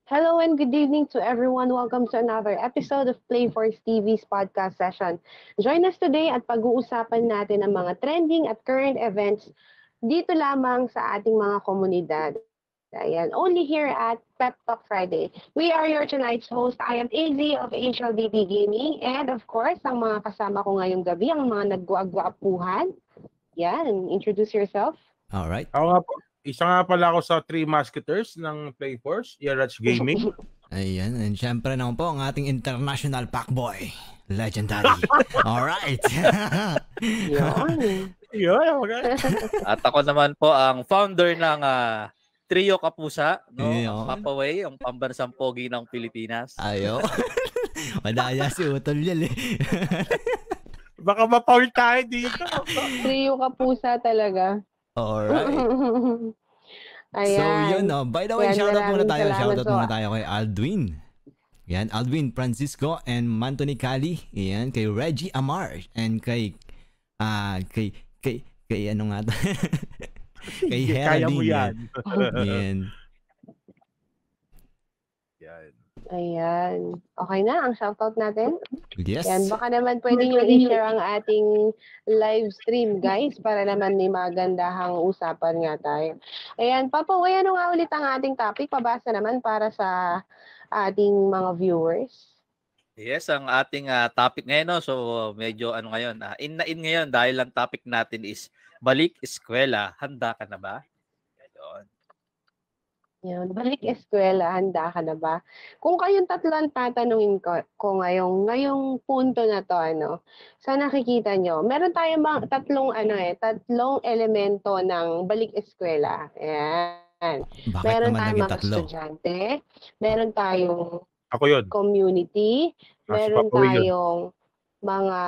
Hello and good evening to everyone. Welcome to another episode of Playforce TV's podcast session. Join us today at pag-uusapan natin ang mga trending at current events dito lamang sa ating mga komunidad. Ayan, only here at Pep Talk Friday. We are your tonight's host. I am AZ of HLDT Gaming and of course, ang mga kasama ko ngayong gabi, ang mga nagguagwapuhan. Yan, introduce yourself. Alright. Ako nga po, isa nga pala ako sa Three Musketeers ng Playforce, Yarach Gaming. Ayan, and syempre naman po ang ating international packboy, legendary. Alright. Yan. At ako naman po ang founder ng Trio Kapusa, no? Yo. Papaway, ang pambansang pogi ng Pilipinas. Ayo. Madaya si Utol yan eh. Baka mapaul tayo dito. Trio Kapusa talaga. Alright. Ayan. So yun, by the way, Ayan, shoutout muna tayo. maraming Shoutout salamat muna po. tayo kay Aldwin. Yan, Aldwin Francisco and Mantoni Cali. Yan, kay Reggie Amar. And kay ano nga to? Kay Kaya mo Heraldine. yan. Yan. Yan. Ayan. Okay na ang shoutout natin? Yes. Yan, baka naman pwede nyo i-share ang ating live stream, guys, para naman may magandahang usapan nga tayo. Ayan, Papa, ano nga ulit ang ating topic? Pabasa naman para sa ating mga viewers. Yes, ang ating topic ngayon, no? So medyo ano ngayon, in ngayon dahil ang topic natin is balik eskwela. Handa ka na ba? Ayun. Yan, balik eskwela, handa ka na ba? Kung kayong tatlo ang tatanungin ko ngayong punto na to, sa nakikita nyo, meron tayong tatlong elemento ng balik eskwela. Ayan. Bakit Meron naman tayong naging mga tatlo? estudyante, meron tayong Ako yun. community, meron Papaway yun. tayong mga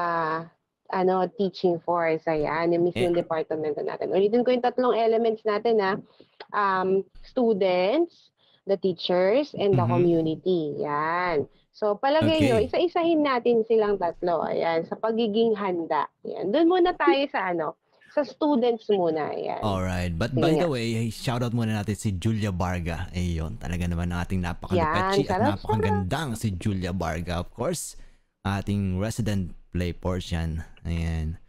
teaching force, ayan, yung mismong department natin. Ulitin ko yung tatlong elements natin, students, the teachers, and the Mhm. community. Yan. So, palagay Okay. nyo, isa-isahin natin silang tatlo. Ayan, sa pagiging handa. Ayan. Doon muna tayo sa students muna. Ayan. Alright, but Sige by the nga. way, shoutout muna natin si Julia Barga. Ayun, talaga naman ang ating napakalupetchi Yan, at sarap, napakagandang si Julia Barga. Of course, ating resident Playforce yan. Ayan.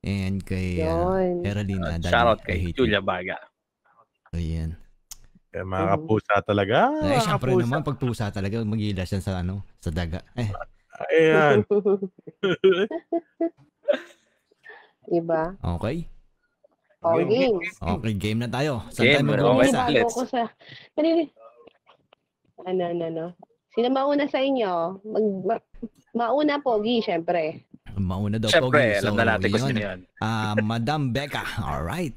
And kay Yun. Heraldine. Shoutout kay Julia Baga. Ayan. Kaya mga kapusa talaga. Eh, Mga syempre kapusa. naman, pag pusa talaga, mag-iilas yan sa daga. Ayan. Diba? Okay? O, game. Okay, game na tayo. Saan Game, tayo okay. mag-umpisa? Bago let's. ko sa... Ano. Sino mauna sa inyo? Mauna, Pogi, syempre. Mauna daw, Siyempre, Pogi. alam na natin kung sino yun. yun. Madam Becca. Alright.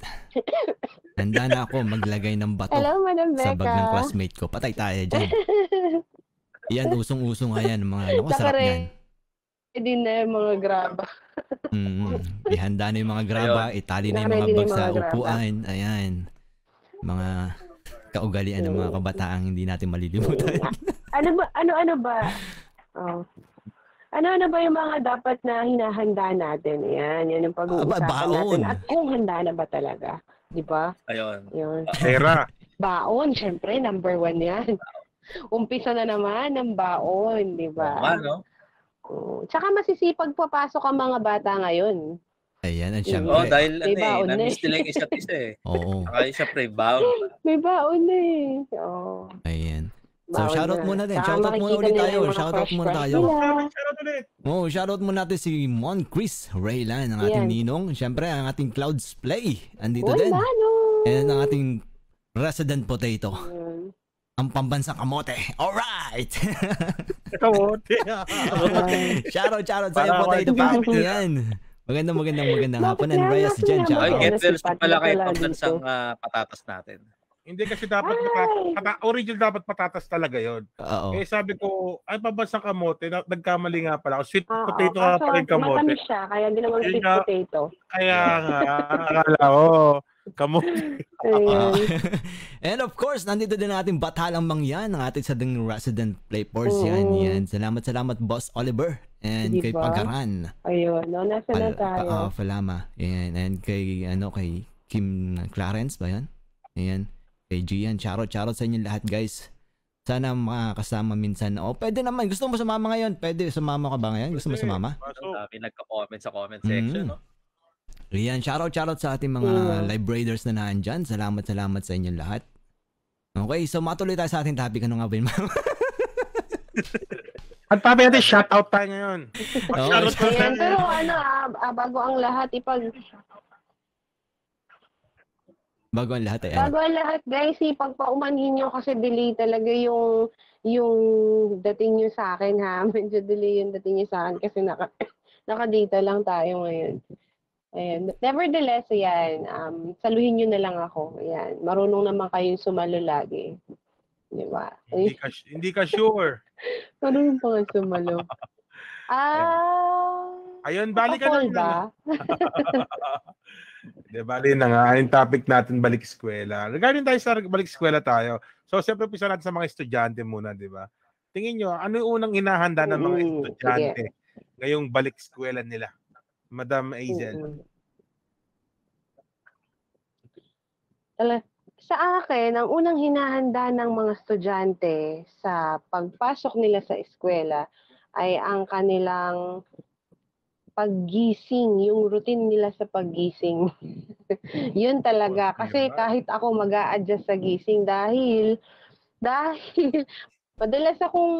Handa na ako maglagay ng bato Hello, Madam sa bag ng Becca. classmate ko. Patay tayo dyan. Yan, usong-usong nga yan. Mga, naku, sarap yan. Ready na yung mga graba. Ihanda na yung mga graba, itali na yung mga Nakaready na bag yung sa mga graba. upuan. Ayan. Mga kaugalian ng mga kabataang hindi natin malilimutan. Ano ba? Oh. Ano ba yung mga dapat na hinahanda natin? Yan yung pag-uusapan baon. natin. At kung handa na ba talaga? Di ba? Ayun. Yun. Era. Baon, syempre, number 1 yan. Umpisa na naman ng baon, di ba? Tama, no? Tsaka masisipag papasok ang mga bata ngayon. Ayan, at Oh, syempre. dahil May baon na na-miss nila yung isa't isa eh. Oo. Saka syempre, bound. May baon na eh. Oo. Ayan. So, Baon shoutout na. muna din. Tsaka Shoutout muna makikita ulit nila tayo. yung mga Shoutout crush muna crush tayo. nila. Shoutout ulit. Shoutout muna natin si Mon Chris Raylan, ang ating Yan. ninong. Syempre, ang ating Clouds Play. Andito Uy, din. Mano! And ang ating resident potato. Yun. Ang pambansang kamote. Alright! Kamote. shoutout sa iyo, Para potato ako family. Yan. Magandang hapon. And Bakit Reyes meron dyan. sila Ay, Shoutout. mga- get well Sipat pala na kayo pala pambansang dito. patatas natin. Hindi kasi dapat original dapat patatas talaga yon. Oo. Eh sabi ko, ay pabasang kamote, nagkamali nga pala ako. Sweet Oo, potato nga kaso pala yung kamote. matamis siya, kaya ginawang Ayun sweet nga. potato. Kaya nga, akala ko, kamote. Ayun. And of course, nandito din natin Batalang Mangyan, ang ating sa ding resident Playforce. Yan. Salamat Boss Oliver. And kay Diba? Pagaran. Ayun, no, nasa na tayo. Falama. Yan. And kay Kim Clarence ba yan? Ayan. Kay Gian, charot sa inyo lahat guys. Sana makakasama minsan. O, pwede naman. Gusto mo sumama ngayon? Pwede. Sumama ka ba ngayon? Gusto mo Pwede. sumama? Pasok. Dami nagka-comment sa comment section, Mm. no? Riyan, shoutout sa ating mga live raiders na nandyan. Salamat sa inyong lahat. Okay, so matuloy tayo sa ating topic. Ano nga ba yun, ma'am? At pabi natin, shoutout tayo ngayon. Shoutout ko Ayan, tayo. pero bago ang lahat, Bago ang lahat ay bago ang lahat, guys, ipagpaumanhin nyo kasi delay talaga yung dating nyo sa akin, ha? Medyo delay yung dating nyo sa akin kasi naka-data lang tayo ngayon. Ayan. Nevertheless, ayan, saluhin nyo na lang ako. Ayan. Marunong naman kayong sumalo lagi. Di ba? Hindi ka sure. Marunong pa nga sumalo. Ayun, balik ka Kapol na. ba? De, bali na nga. Yung topic natin, balik eskwela. Regarding tayo sa balik eskwela tayo. So, siyempre, umpisa natin sa mga estudyante muna, di ba? Tingin nyo, ano yung unang hinahanda ng mga estudyante ngayong balik eskwela nila? Madam Azel. Sa akin, ang unang hinahanda ng mga estudyante sa pagpasok nila sa eskwela ay ang kanilang paggising, yung routine nila sa paggising. Yun talaga. Kasi kahit ako mag-a-adjust sa gising dahil madalas akong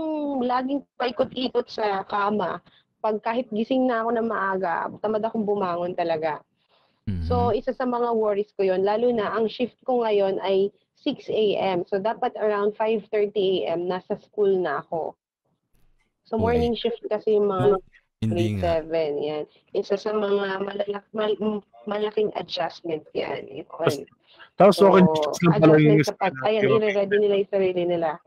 laging paikot-ikot sa kama. Pag kahit gising na ako na maaga, tamad akong bumangon talaga. So, isa sa mga worries ko yon, lalo na ang shift ko ngayon ay 6 a.m. So, dapat around 5:30 a.m. nasa school na ako. So, morning shift kasi yung mga grade 7. Yan. Isa sa mga malaking adjustment yan. Tapos, so, okay, adjustment sa ayan, i-ready nila yung sarili nila.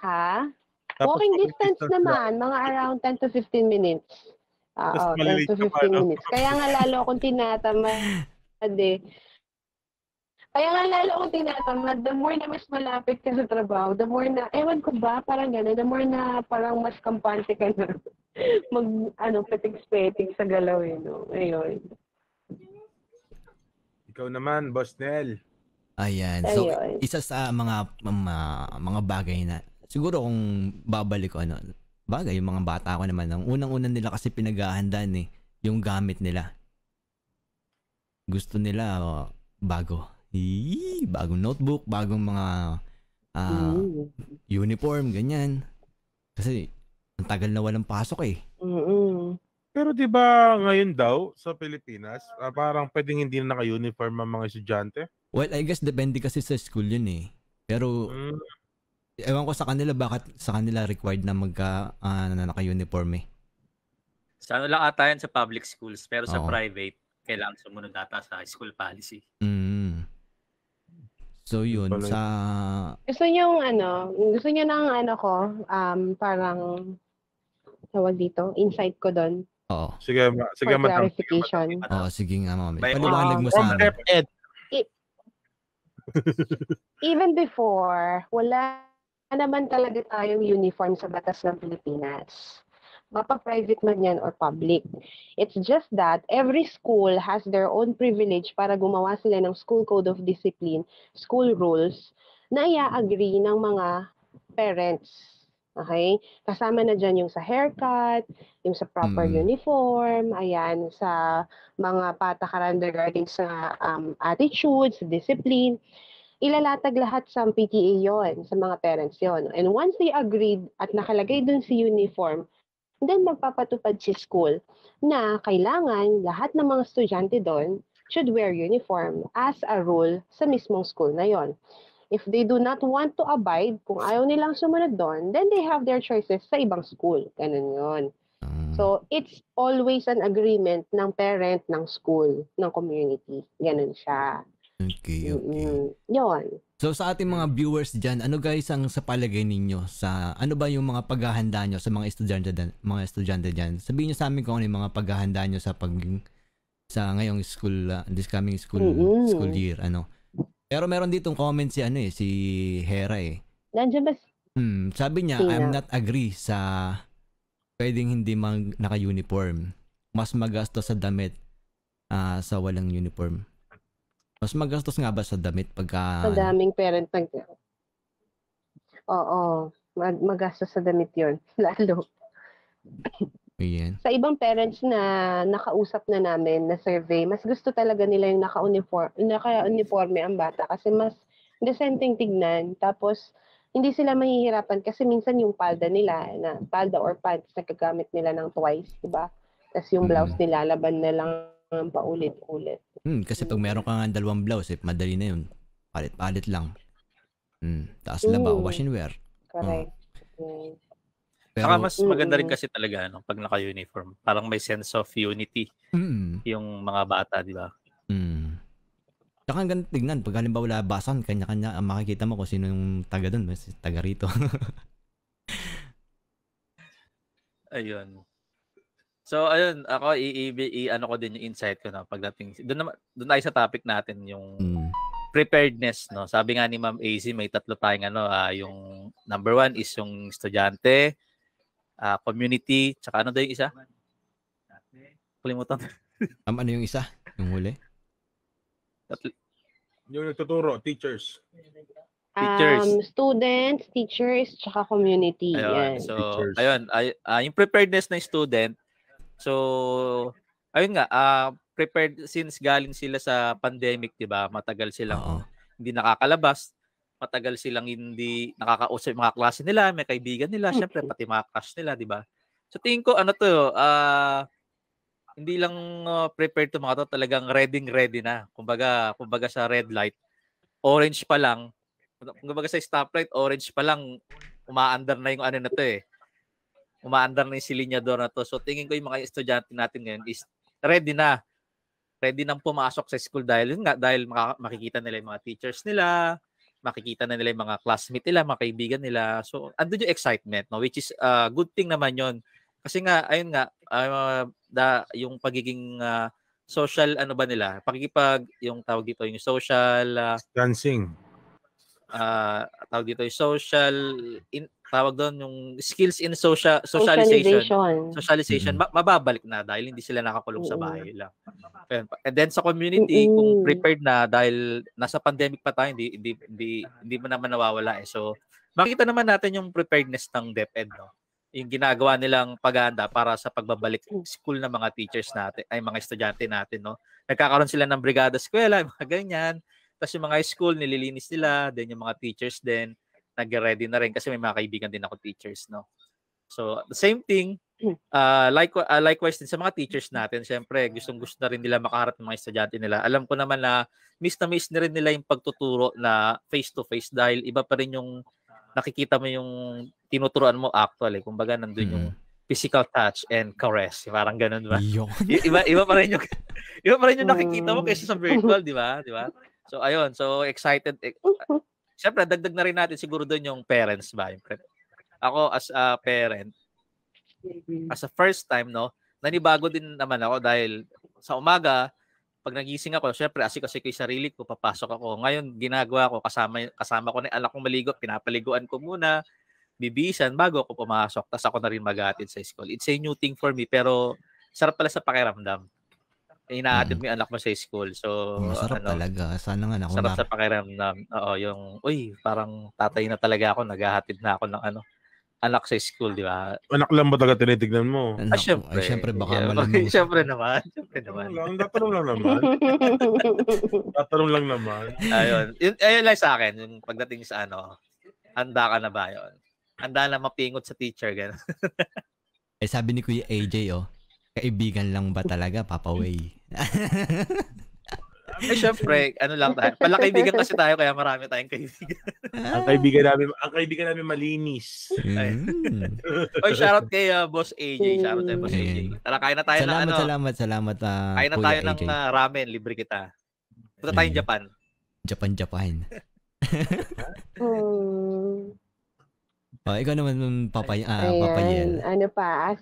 Ha? Walking distance naman, mga around 10 to 15 minutes. 10 to 15 minutes. Kaya nga lalo akong tinatamad eh. The more na mas malapit ka sa trabaho, the more na, ewan ko ba, parang gano'n, the more na parang mas kampante ka na petiks-petiks sa galaw eh, no? Ayun. Ikaw naman, Boss Nel. Ayan. So, isa sa mga bagay na, siguro kung babalik ko, bagay, yung mga bata ko naman, ang unang-unang nila kasi pinaghahandaan yung gamit nila. Gusto nila bagong notebook, bagong mga uniform, ganyan. Kasi ang tagal na walang pasok eh. Pero 'di ba ngayon daw sa Pilipinas, parang pwedeng hindi na naka-uniform ang mga estudyante? Well, I guess depende kasi sa school yun eh. Pero ewan ko sa kanila bakit sa kanila required na naka-uniform eh. Sa ano lang ata yan sa public schools, pero sa private, kailangan sumunod ata sa school policy. So yun, Gusto nyo ng parang tawag dito, insight ko doon. Oo. Sige, clarification. Sige nga, mami. Paliwanag mo sa amin. Even before, wala naman talaga tayong uniform sa batas ng Pilipinas. Mapa-private man yan or public. It's just that every school has their own privilege para gumawa sila ng school code of discipline, school rules, na i-agree ng mga parents. Okay? Kasama na dyan yung sa haircut, yung sa proper uniform, ayan, sa mga patakaran regarding sa attitudes, discipline. Ilalatag lahat sa PTA yon, sa mga parents yon. And once they agreed at nakalagay dun si uniform, then magpapatupad si school na kailangan lahat ng mga estudyante doon should wear uniform as a rule sa mismong school na yon. If they do not want to abide, kung ayaw nilang sumunod doon, then they have their choices sa ibang school. Ganun yon. So, it's always an agreement ng parent, ng school, ng community. Ganun siya. Okay. Yun. So sa ating mga viewers diyan, ano guys ang sa palagay ninyo sa ano ba yung mga paghahanda nyo sa mga estudyante diyan? Sabihin niyo sa amin kung ano yung mga paghahanda nyo sa ngayong school this coming school year Pero meron ditong comment si si Hera eh. Nandiyan ba? Sabi niya, I'm not agree sa pwedeng hindi naka-uniform. Mas magastos sa damit sa walang uniform. Mas magastos nga ba sa damit pagka... Sa daming parent Oo, magastos sa damit yun, lalo. Ayan. Sa ibang parents na nakausap na namin na survey, mas gusto talaga nila yung naka-uniforme ang bata kasi mas decenteng tignan. Tapos, hindi sila mahihirapan kasi minsan yung palda nila, na palda or pants, nagagamit nila ng twice, di ba? Tapos yung blouse nilalaban na lang paulit-ulit. Kasi pag meron ka nga 2 blouse, madali na yun. Palit-palit lang. Tapos laba, wash and wear. Correct. Saka mas maganda rin kasi talaga pag naka-uniform. Parang may sense of unity yung mga bata, di ba? Saka ang ganda tignan. Pag halimbawa labasan, kanya-kanya, makikita mo kung sino yung taga dun. Mas taga rito. Ayun. So, ayun. Ako, ano ko din yung insight ko na pagdating. Doon tayo sa topic natin, yung preparedness. No? Sabi nga ni Ma'am AZ, may 3 tayong yung number 1 is yung estudyante, community, tsaka ano daw yung isa? Kalimutan. Ano yung isa? Yung huli? Yung nagtuturo, teachers. Students, teachers, tsaka community. Ayun. Yan. So, Teachers. ayun. Yung preparedness ng student, so, ayun nga, prepared since galing sila sa pandemic, di ba? Matagal silang hindi nakakalabas. Matagal silang hindi nakakausap yung mga klase nila, may kaibigan nila, syempre pati mga crush nila, di ba? So tingin ko hindi lang prepared to mga to, talagang ready na. Kumbaga sa red light, orange pa lang. Kumbaga sa stoplight, orange pa lang, umaandar na yung ano na to eh. Umaandar na yung silinyador na to. So tingin ko yung mga estudyante natin ngayon is ready na. Ready nang pumasok sa school dahil makikita nila yung mga teachers nila, makikita na nila yung mga classmate nila, mga kaibigan nila. So, andun yung excitement, no? Which is good thing naman yon. Kasi nga, ayun nga, yung pagiging social, ano ba nila? Yung tawag dito, yung social... dancing. Tawag dito, yung social... tawag doon, yung skills in socialization. Mababalik na dahil hindi sila nakakulong sa bahay lang. And then sa community, kung prepared na dahil nasa pandemic pa tayo, hindi mo naman nawawala eh. So, makita naman natin yung preparedness ng DepEd, no? Yung ginagawa nilang paghahanda para sa pagbabalik school ng mga teachers natin, ay mga estudyante natin, no? Nagkakaroon sila ng brigada eskwela, mga ganyan. Tapos yung mga school, nililinis nila, then yung mga teachers din, nag-ready na rin kasi may mga kaibigan din ako teachers, no? So, the same thing, likewise din sa mga teachers natin, syempre, gustong-gusto na rin nila makaharap ng mga estudyante nila. Alam ko naman na miss na rin nila yung pagtuturo na face-to-face dahil iba pa rin yung nakikita mo yung tinuturuan mo actually. Kumbaga, nandun yung physical touch and caress. Parang ganun ba? Iba pa rin yung nakikita mo kaysa sa virtual, di ba? So, ayun. So, excited. Siyempre, dagdag na rin natin siguro doon yung parents ba? Ako as a parent, as a first time, no, nanibago din naman ako dahil sa umaga, pag nagising ako, siyempre, kasi ko yung sarili ko, papasok ako. Ngayon, ginagawa ko, kasama ko na yung anak kong maligo, pinapaliguan ko muna, bibisan bago ako pumasok. Tapos ako na rin mag-aatid sa school. It's a new thing for me, pero sarap pala sa pakiramdam. Inaatid mo yung anak mo sa school. So, masarap talaga. Sana nga ako sarap sa pakiramdam. Oo, parang tatay na talaga ako, naghahatid na ako ng anak sa school, di ba? Anak lang ba talaga tinitignan mo? Syempre baka malamang. Syempre naman. Tatanong lang naman. Ayun lang sa akin, yung pagdating sa handa ka na ba yun? Handa na mapingot sa teacher, gano'n. Sabi ni Kuya AJ, kaibigan lang ba talaga, Papa Way? Syempre, lang tayo. Palakaibigan kasi tayo, kaya marami tayong kaibigan. Ang kaibigan namin malinis. Shoutout kay Boss AJ. Shoutout kay Boss AJ. Tara, kain na tayo Salamat. Kain na tayo ng ramen, libre kita. Punta tayong Japan. Japan. Ikaw naman, Papa Yel. Ano pa?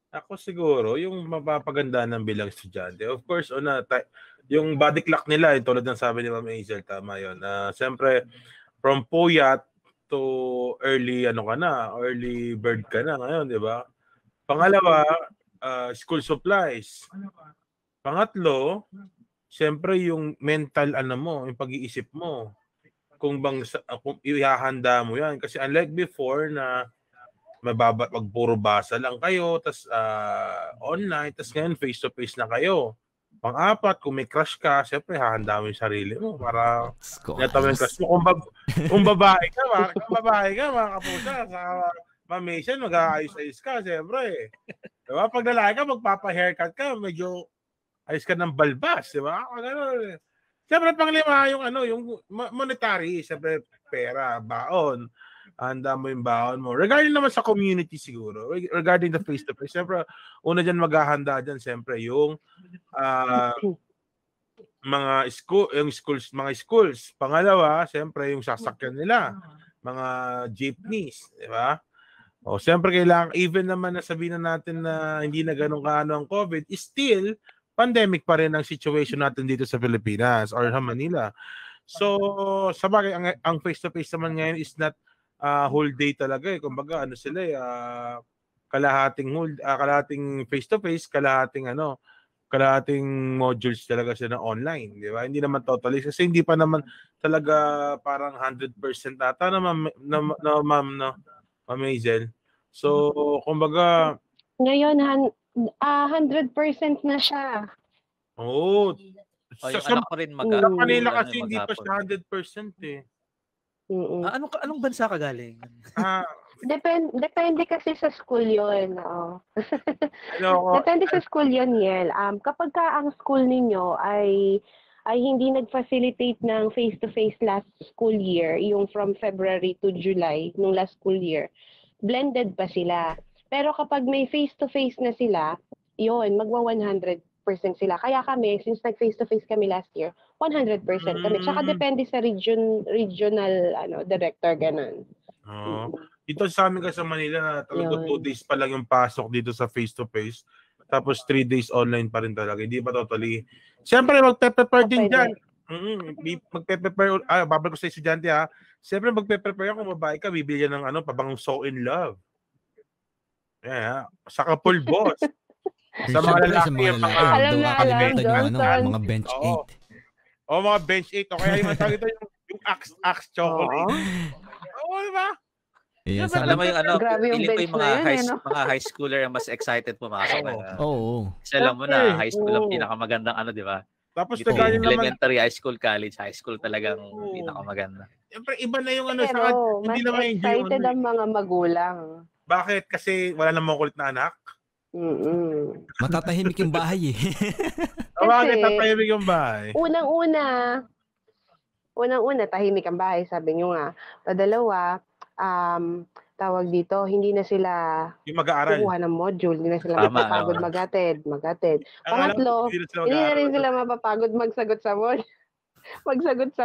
Ako siguro, yung mapapaganda ng bilang estudyante. Of course, yung body clock nila, tulad ng sabi ni Ma'am Hazel, tama yun. Siyempre, from puyat to early bird ka na ngayon, di ba? Pangalawa, school supplies. Pangatlo, siyempre yung mental yung pag-iisip mo. kung kung ihahanda mo yan. Kasi unlike before na puro basa lang kayo, tas online, tas ngayon face-to-face na kayo. Pang-apat, kung may crush ka, syempre hahanda mo yung sarili mo para natawa yung crush mo. Kung babae ka, mga kapusa, sa mamation, mag-aayos-ayos ka, syempre. Diba? Pag lalaki ka, magpapa-haircut ka, medyo ayos ka ng balbas, diba? Ganun. Siyempre, panglima, yung monetary, siyempre, pera, baon. Handa mo yung baon mo. Regarding naman sa community siguro, regarding the face-to-face, siyempre, una dyan maghahanda dyan, siyempre, yung mga schools. Pangalawa, siyempre, yung sasakyan nila, mga jeepneys, di ba? O, siyempre, kailangan, even naman na sabihin na natin na hindi na ganun kaano ang COVID, still, pandemic pa rin ang situation natin dito sa Pilipinas or sa Manila. So, sabagay, ang face-to-face naman ngayon is not whole day talaga. Kumbaga, sila kalahating face-to-face, kalahating modules talaga sila online. Di ba? Hindi naman totally. Kasi hindi pa naman talaga parang 100% ata na ma'am Hazel. So, kumbaga... Ngayon, 100% na siya. Oo. Yung anak ko rin Sa Manila kasi hindi pa siya 100% eh. Anong bansa ka galing? Depende kasi sa school yun. Depende sa school yun, Yel. Kapag ka ang school ninyo ay hindi nag-facilitate ng face-to-face last school year, yung from February to July, nung last school year, blended pa sila. Pero kapag may face-to-face na sila, yun, magwa 100% sila. Kaya kami, since nag-face-to-face kami last year, 100% kami. Tsaka depende sa regional director, ganun. Dito sa amin kasi sa Manila, talaga 2 days pa lang yung pasok dito sa face-to-face. Tapos 3 days online pa rin talaga. Hindi pa totally. Siyempre, magpe-prepare din dyan. Magpe-prepare, babalik ko sa estudyante ha. Siyempre, magpe-prepare kung babae ka, bibili ng pabang So in Love. Yeah, saka pulbos. Sa mga lalaki, mga bench 8. Mga bench 8. O kaya yung tawag ito, yung Axe chocolate. Oo, diba? Yeah, alam mo yung pili ko yung mga high schooler ang mas excited pumasok. Oo. Kasi alam mo na, high school ang pinakamagandang di ba? Tapos elementary, high school, college, high school talagang pinakamaganda. Siyempre, iba na yung hindi na excited ang mga magulang. Bakit? Kasi wala namang kulit na anak? Matatahimik yung bahay eh. Bakit tatahimik yung bahay? Unang-una, tahimik ang bahay, sabi nyo nga. Padalawa, tawag dito, hindi na sila kukuha ng module, hindi na sila mapapagod magatid. Pangatlo, hindi na rin sila mapapagod magsagot sa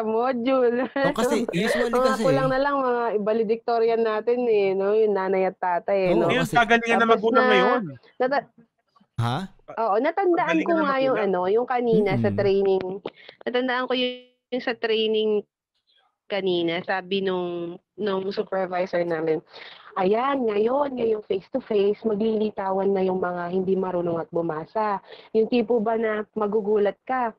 module. Kasi usually kasi kulang na lang mga valedictorian natin yung nanay at tatay Yung kagalingan na magulang ngayon. Oo, natandaan ko nga yung kanina sa training. Natandaan ko yung sa training kanina, sabi nung supervisor namin, ayan, ngayong face-to-face, maglilitawan na yung mga hindi marunong at bumasa. Yung tipo ba na magugulat ka,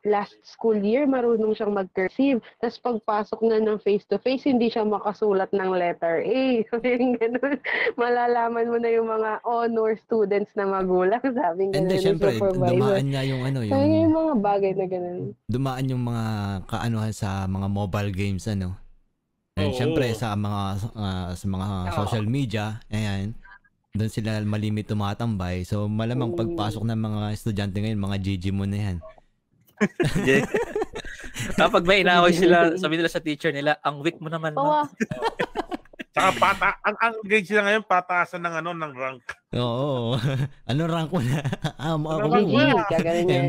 last school year, marunong siyang mag-cursive. Tapos pagpasok na ng face-to-face, hindi siya makasulat ng letter A. Ganun. Malalaman mo na yung mga honor students na magulang. Sabi nga na syempre, dumaan nga yung yung mga bagay na ganun. Dumaan yung mga kaanuhan sa mga mobile games, And syempre, sa mga social media, ayan, doon sila malimit tumatambay. So, malamang pagpasok ng mga estudyante ngayon, mga GG mo na yan. Kapag may inaway sila, sabi nila sa teacher nila, ang weak mo naman. Saka ang grade sila ngayon, pataasan ng rank. Oo. Anong rank mo na?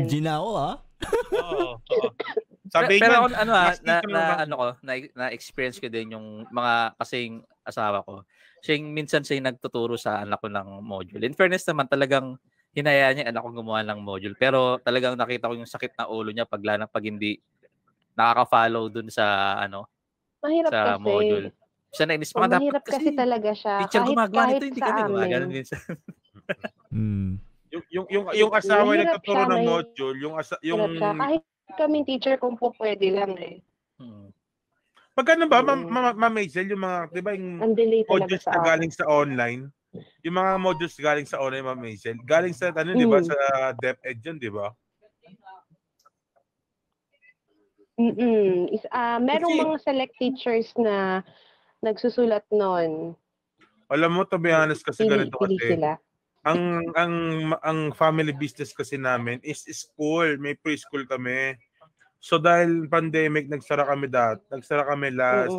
MG na ako Oo. Pero na-experience ko din yung mga kasing asawa ko. Minsan siya nagtuturo sa anak ko ng module. In fairness naman, talagang hinayaan niya anak ko gumawa ng module. Pero talagang nakita ko yung sakit na ulo niya pag hindi nakaka-follow dun sa mahirap sa kasi. module. Siya nainis pa mahirap kasi talaga siya. Teacher gumagawa nito, hindi kami gumagano minsan. Yung asawa yung nagtuturo ng module, yung kahit kaming teacher kung po pwede lang Pag ano ba, Ma'am Hazel, yung mga, di ba, yung Ang delay talaga modules sa na akin. galing sa online, yung mga modules galing sa online, Ma'am Hazel, galing sa, ano, di ba, sa DepEd yun, di ba? Merong Kasi, mga select teachers na nagsusulat nun. alam mo, to be honest, kasi ganito Pili kasi, sila. ang family business kasi namin is school, may preschool kami. So dahil pandemic, nagsara kami last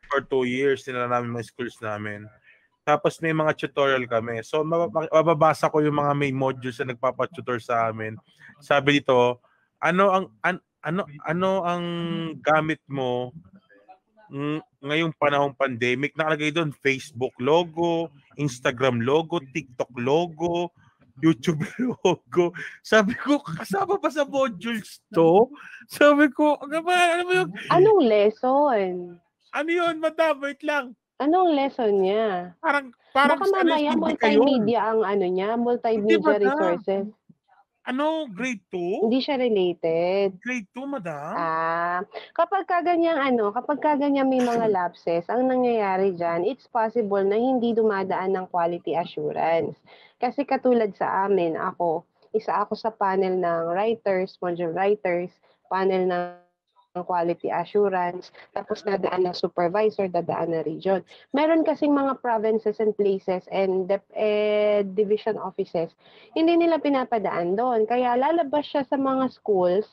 for 2 years, nila namin mga schools namin. Tapos may mga tutorial kami. So mababasa ko yung mga may modules na nagpapa-tutor sa amin. Sabi dito, ano ang gamit mo ngayong panahong pandemic? Nakalagay doon Facebook logo, Instagram logo, TikTok logo, YouTube logo. Sabi ko, kasama pa sa modules to? Sabi ko, ano mo yung... Anong lesson? Ano yun, madam? Wait lang. Anong lesson niya? Parang Baka mamaya multimedia ang Hindi, multimedia madam. resources. Ano? Grade 2? Hindi siya related. Grade 2, madam? Kapag kaganyang may mga lapses, ang nangyayari dyan, it's possible na hindi dumadaan ng quality assurance. Kasi katulad sa amin, isa ako sa panel ng writers, module writers, panel ng quality assurance, tapos dadaan ng supervisor, dadaan ng region. Meron kasing mga provinces and places and division offices, hindi nila pinapadaan doon. Kaya lalabas siya sa mga schools,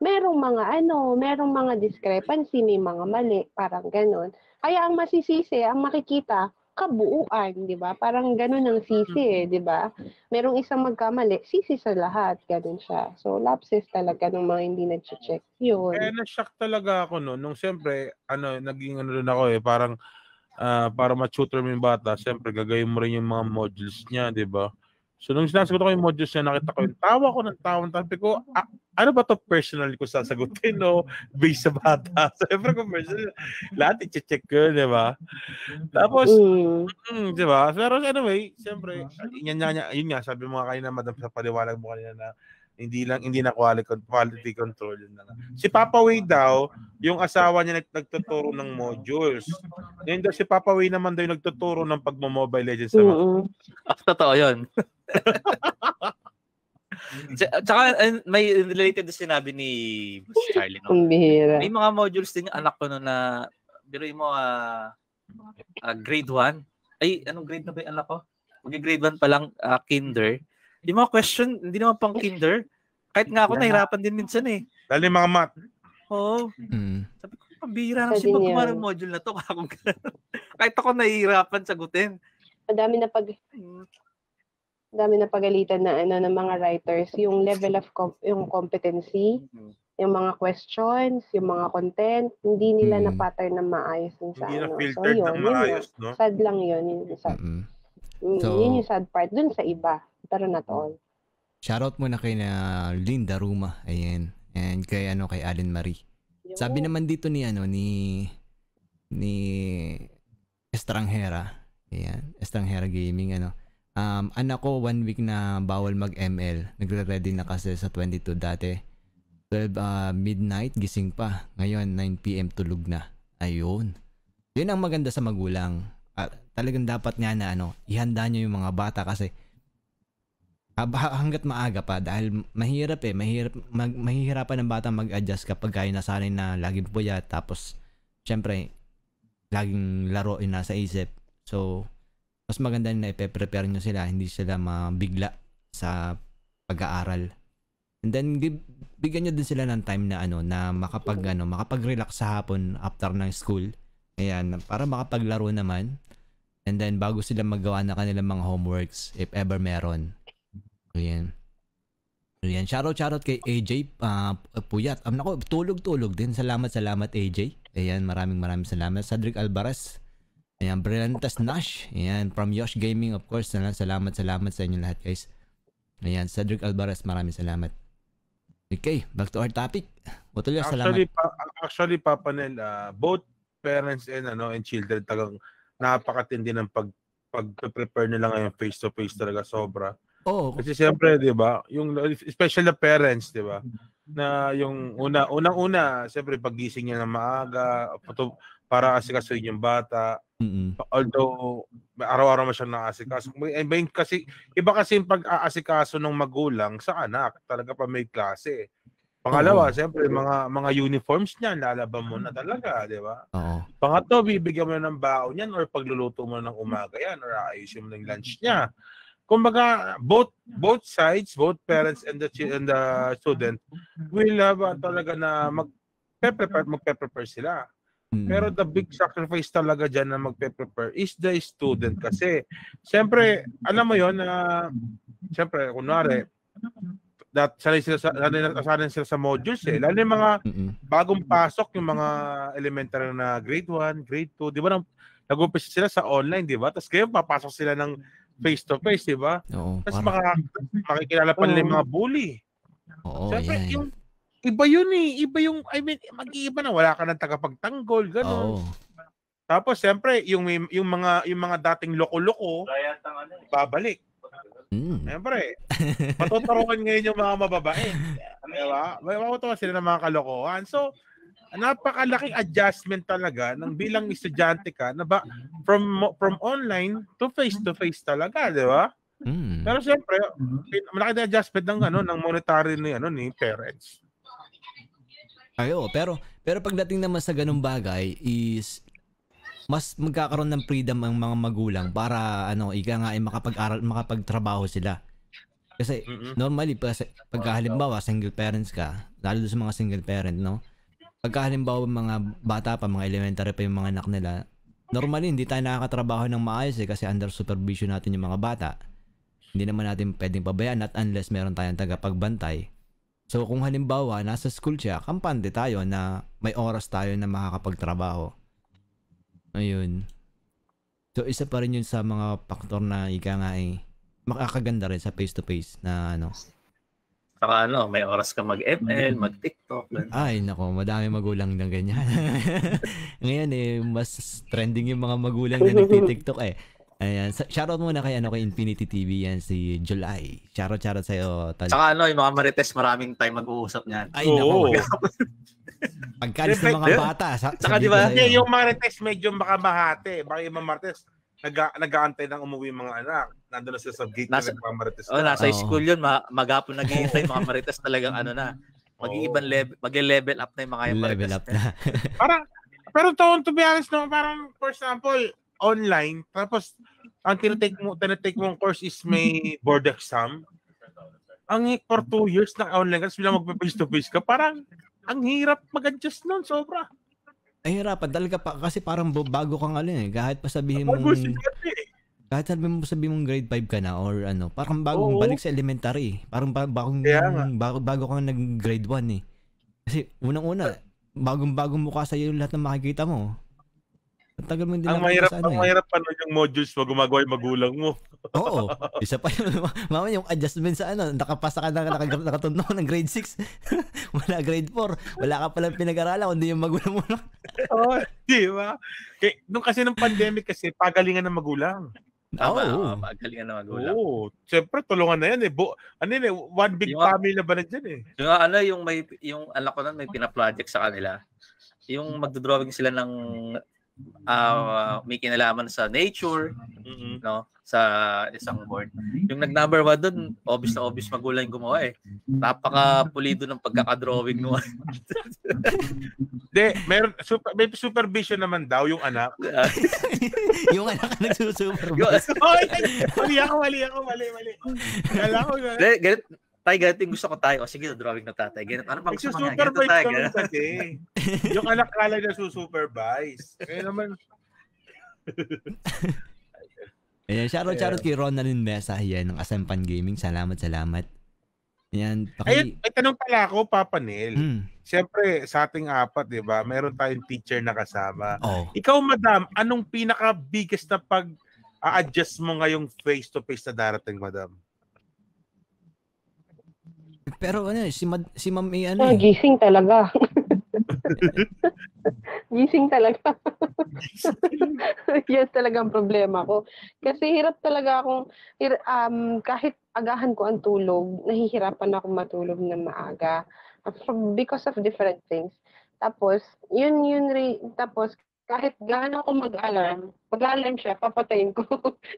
merong mga discrepancy, may mga mali, parang ganon. Kaya ang masisisi, ang makikita, kabuuan, di ba? Parang ganon ang sisi, di ba? Merong isang magkamali, sisi sa lahat, ganon siya. So, lapses talaga ng mga hindi nag-check. Yun. Na-shock talaga ako nung siyempre, naging rin ako parang para ma-tutor mo yung bata, siyempre gagawin mo rin yung mga modules niya, di ba? So, nung sinasagot ko yung modules niya, nakita ko yung sabi ko, ano ba to personally ko sasagutin, no? Based sa bata. Siyempre kung personal, lahat i-check ko, di ba? Tapos, di ba? Pero anyway, siyempre, yun nga, sabi mo nga kanina, madam, sa paliwanag mo kanina na hindi na quality control yun na. Si Papa Way daw, yung asawa niya nagtuturo ng modules. Ngayon daw si Papa Way naman daw yung nagtuturo ng pagmo-Mobile Legends sa mga. Totoo yun. Tsaka may related na sinabi ni Charlie. No? May mga modules din yung anak ko na biruin mo grade 1. Ay, anong grade na ba yung anak ko? Grade 1 pa lang, kinder. Yung mga question, hindi naman pang kinder. Kahit nga ako, nahirapan din minsan eh. Dahil yung mga math. Oo. Sabi ko, pambihira ng si pagkumara ng module na to. Kahit ako nahihirapan sagutin. Dami na pagalitan na ng mga writers, yung level of yung competency, yung mga questions, yung mga content, hindi nila na-pattern na maayos sa hindi So, na-filtered na maayos, no? Sad lang yun. Yun yung sad part dun sa iba. Pero not all. Shoutout muna kay na Linda Ruma. Ayan. And kay Allen Marie. Sabi naman dito ni Estranghera. Ayan. Estranghera Gaming. Anak ko 1 week na bawal mag-ML. Nagre-ready na kasi sa 22 dati. 12 midnight gising pa. Ngayon 9 PM tulog na. Ayun. Yun ang maganda sa magulang. Talagang dapat nga na ihanda niyo yung mga bata kasi hanggat maaga pa dahil mahihirapan ng bata mag-adjust kapag kayo nasanay na laging puyat tapos syempre laging laro yung nasa isip. So mas maganda na ipe-prepare nyo sila, hindi sila mabigla sa pag-aaral. And then bigyan nyo din sila ng time na na makapag-relax sa hapon after ng school. Ayan, para makapaglaro naman. And then bago sila magawa na kanilang mga homeworks if ever meron. Ayan. Shoutout kay AJ Puyat. Nako, tulog din. Salamat AJ. Ayan, maraming salamat. Cedric Alvarez. Ayan, Brillantes Nash. Ayan, from Yosh Gaming, of course. Salamat sa inyo lahat, guys. Ayan, Cedric Alvarez, maraming salamat. Okay, back to our topic. Butulyo, salamat. Actually, Papa Nel, both parents and children talagang napakatindi ng pag-prepare nila ngayon face-to-face talaga sobra. Oo. Kasi siyempre, 'di ba, yung especially the parents, 'di ba? na yung unang-una, siyempre pagising niya ng maaga para asikasuhin yung bata. Although araw-araw mo siyang naasikaso. Iba kasi yung pag-aasikaso ng magulang sa anak, talaga pa may klase. Pangalawa, siyempre mga uniforms niya, lalaban mo na talaga, di ba? Pangatlo, bibigyan mo na ng baon yan or pagluluto mo ng umaga yan or aayusin mo ng lunch niya. Kumbaga, both sides, both parents and the student will have talaga na magpe-prepare sila. Pero the big sacrifice talaga dyan na magpe-prepare is the student kasi siyempre, alam mo yon na siyempre, kunwari, sanay sila sa modules eh. Lalo yung mga bagong pasok, yung mga elementary na grade 1, grade 2, di ba nag-umpisa sila sa online, di ba? Tapos ngayon papasok sila ng face-to-face, di ba? Tapos makikilala pa nila yung mga bully. Siyempre, yung iba yun eh. Iba yung, mag-iiba na. Wala ka ng tagapagtanggol, gano'n. Tapos, siyempre, yung mga dating loko-loko, babalik. Siyempre, matuturuan ngayon yung mga mababae. Diba? May matuturuan sila ng mga kalokohan. So, napakalaking adjustment talaga ng bilang estudyante ka na from online to face talaga, di ba? Pero siyempre, malaki na adjustment ng monetary ni parents. Ayo, pero pagdating naman sa ganung bagay is mas magkakaroon ng freedom ang mga magulang para makapagtrabaho sila. Kasi normally pagka halimbawa single parents ka, lalo sa mga single parent, no? Pagka halimbawa mga bata pa, mga elementary pa yung mga anak nila, normally hindi tayo nakakatrabaho ng maayos kasi under supervision natin yung mga bata. Hindi naman natin pwedeng pabayaan not unless meron tayong tagapagbantay. So kung halimbawa nasa school siya, kampante tayo na may oras tayo na makakapagtrabaho. Ayun. So isa pa rin yun sa mga faktor na makakaganda rin sa face-to-face na Saka may oras ka mag-ML, mag-TikTok. Ay, nako, madami magulang ng ganyan. Ngayon mas trending yung mga magulang na nagti-TikTok eh. Ayan, shoutout muna kay Infinity TV yan, si July. Shoutout sa'yo, Tal. Saka yung mga Marites, maraming time mag-uusap niyan. Ay, nako. Pagkalis ng mga bata. Saka diba, yung Marites medyo makamahati. Baka yung mga Marites, nag-aantay ng umuwi mga anak. Nandun na sila sa gate ng mga Marites. Nasa school yun, maghapon naghihintay mga Marites talagang mag-iibang level, mag-level up na yung mga Marites. Level up na. Pero to be honest, parang for example, online, tapos ang tinitake mong course is may board exam. Ang for 2 years na online kasi bilang magpa-face-to-face ka, parang ang hirap mag-adjust nun, sobra. Ay, hirapan talaga kasi parang bago kang kahit pa sabihin mong grade 5 ka na or parang bagong balik sa elementary. Parang bago kang nag-grade 1 eh. Kasi unang-una, bagong mukha sa iyo lahat ng makikita mo. Tagal mo din ang mahirap pa yung modules mo gumagawa yung magulang mo. Oo. Isa pa yun. Mama, yung adjustment sa nakapasa ka na nakatundo ng grade 6. Wala grade 4. Wala ka palang pinag-aralan kundi yung magulang mo. Di ba? Nung kasi ng pandemic kasi pagalingan ng magulang. Pagalingan ng magulang. Siyempre tulungan na yan eh. One big family na ba na dyan eh. Yung anak ko may pina-project sa kanila. Yung magdodrawing sila ng may kinalaman sa nature, sa isang board. Yung nag-number 1 doon, obvious na obvious magulang yung gumawa eh. Napaka-pulido ng pagkaka-drawing mo. May supervision naman daw yung anak. Yung anak nagsusupervise. Mali ako. Ganito yung gusto ko tayo. Sige, drawing na tatay. Ganito. Ano bang gusto mo nga? Ganito tayo. Yung anak kala na susupervise. Kaya naman. Ayan, shoutout kay Ronaldin Mesa yan ng Asempan Gaming. Salamat. Yan. Ayun, may tanong pala ako, Papa Nel. Siyempre, sa ating apat, di ba, meron tayong teacher na kasama. Ikaw, madam, anong pinaka-biggest na pag-a-adjust mo ngayong face-to-face na darating, madam? Pero si Ma'am gising talaga. Gising talaga. Yan talagang problema ko. Kasi hirap talaga akong kahit agahan ko ang tulog, nahihirapan ako matulog na maaga. because of different things. Tapos, tapos, kahit gaano ako mag-alarm siya, papatayin ko.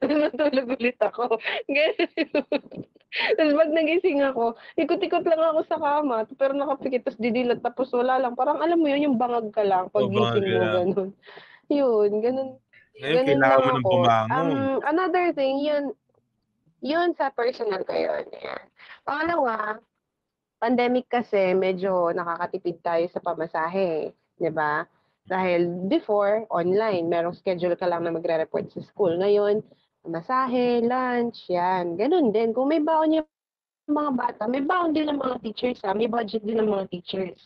Natulog ulit ako. Ganun. Tapos pag nagising ako, ikot-ikot lang ako sa kama, pero nakapikit, tapos didilat, tapos wala lang. Parang alam mo yun, yung bangag ka lang, pag Bangag gising ka mo, lang. ganun. Yun, ganun. Ngayon, Ganun kailangan lang mo ng ako. bumangon. Another thing, yun sa personal ko yun. Ayan. Pangalawa, pandemic kasi medyo nakakatipid tayo sa pamasahe, 'di ba? Dahil before, online, merong schedule ka lang na magre-report sa school. Ngayon, pamasahe, lunch, yan. Ganun din. Kung may baon yung mga bata, may baon din ng mga teachers, may budget din ng mga teachers.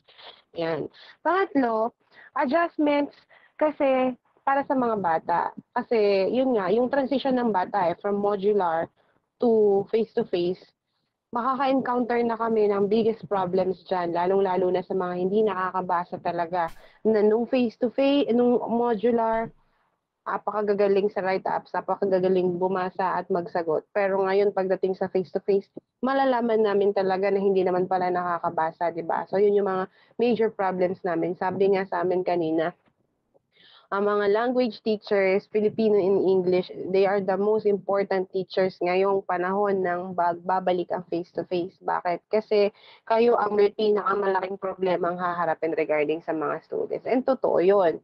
Yan. Pangatlo, adjustments kasi para sa mga bata. Kasi, yun nga, yung transition ng bata from modular to face-to-face, makaka-encounter na kami ng biggest problems dyan, lalong-lalo na sa mga hindi nakakabasa talaga. Na nung face-to-face, nung modular, napakagagaling sa write-ups, napakagagaling bumasa at magsagot. Pero ngayon, pagdating sa face-to-face, malalaman namin talaga na hindi naman pala nakakabasa, di ba? So, yun yung mga major problems namin. Sabi nga sa amin kanina, ang mga language teachers, Filipino and English, they are the most important teachers ngayong panahon ng babalik ang face-to-face. Bakit? Kasi kayo ang may pinakamalaking problema ang haharapin regarding sa mga students. And totoo yun.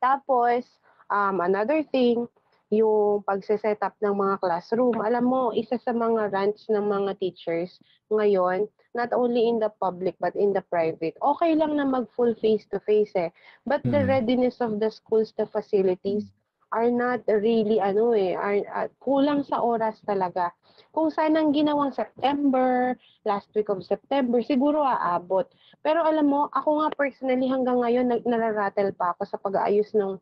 Tapos, another thing, yung pagse-set up ng mga classroom. Alam mo, isa sa mga rants ng mga teachers ngayon, not only in the public but in the private, okay lang na mag-full face-to-face but the readiness of the schools, the facilities, are not really, kulang sa oras talaga. Kung sanang ginawang September, last week of September, siguro aabot. Pero alam mo, ako nga personally hanggang ngayon nararattle pa ako sa pag-aayos nung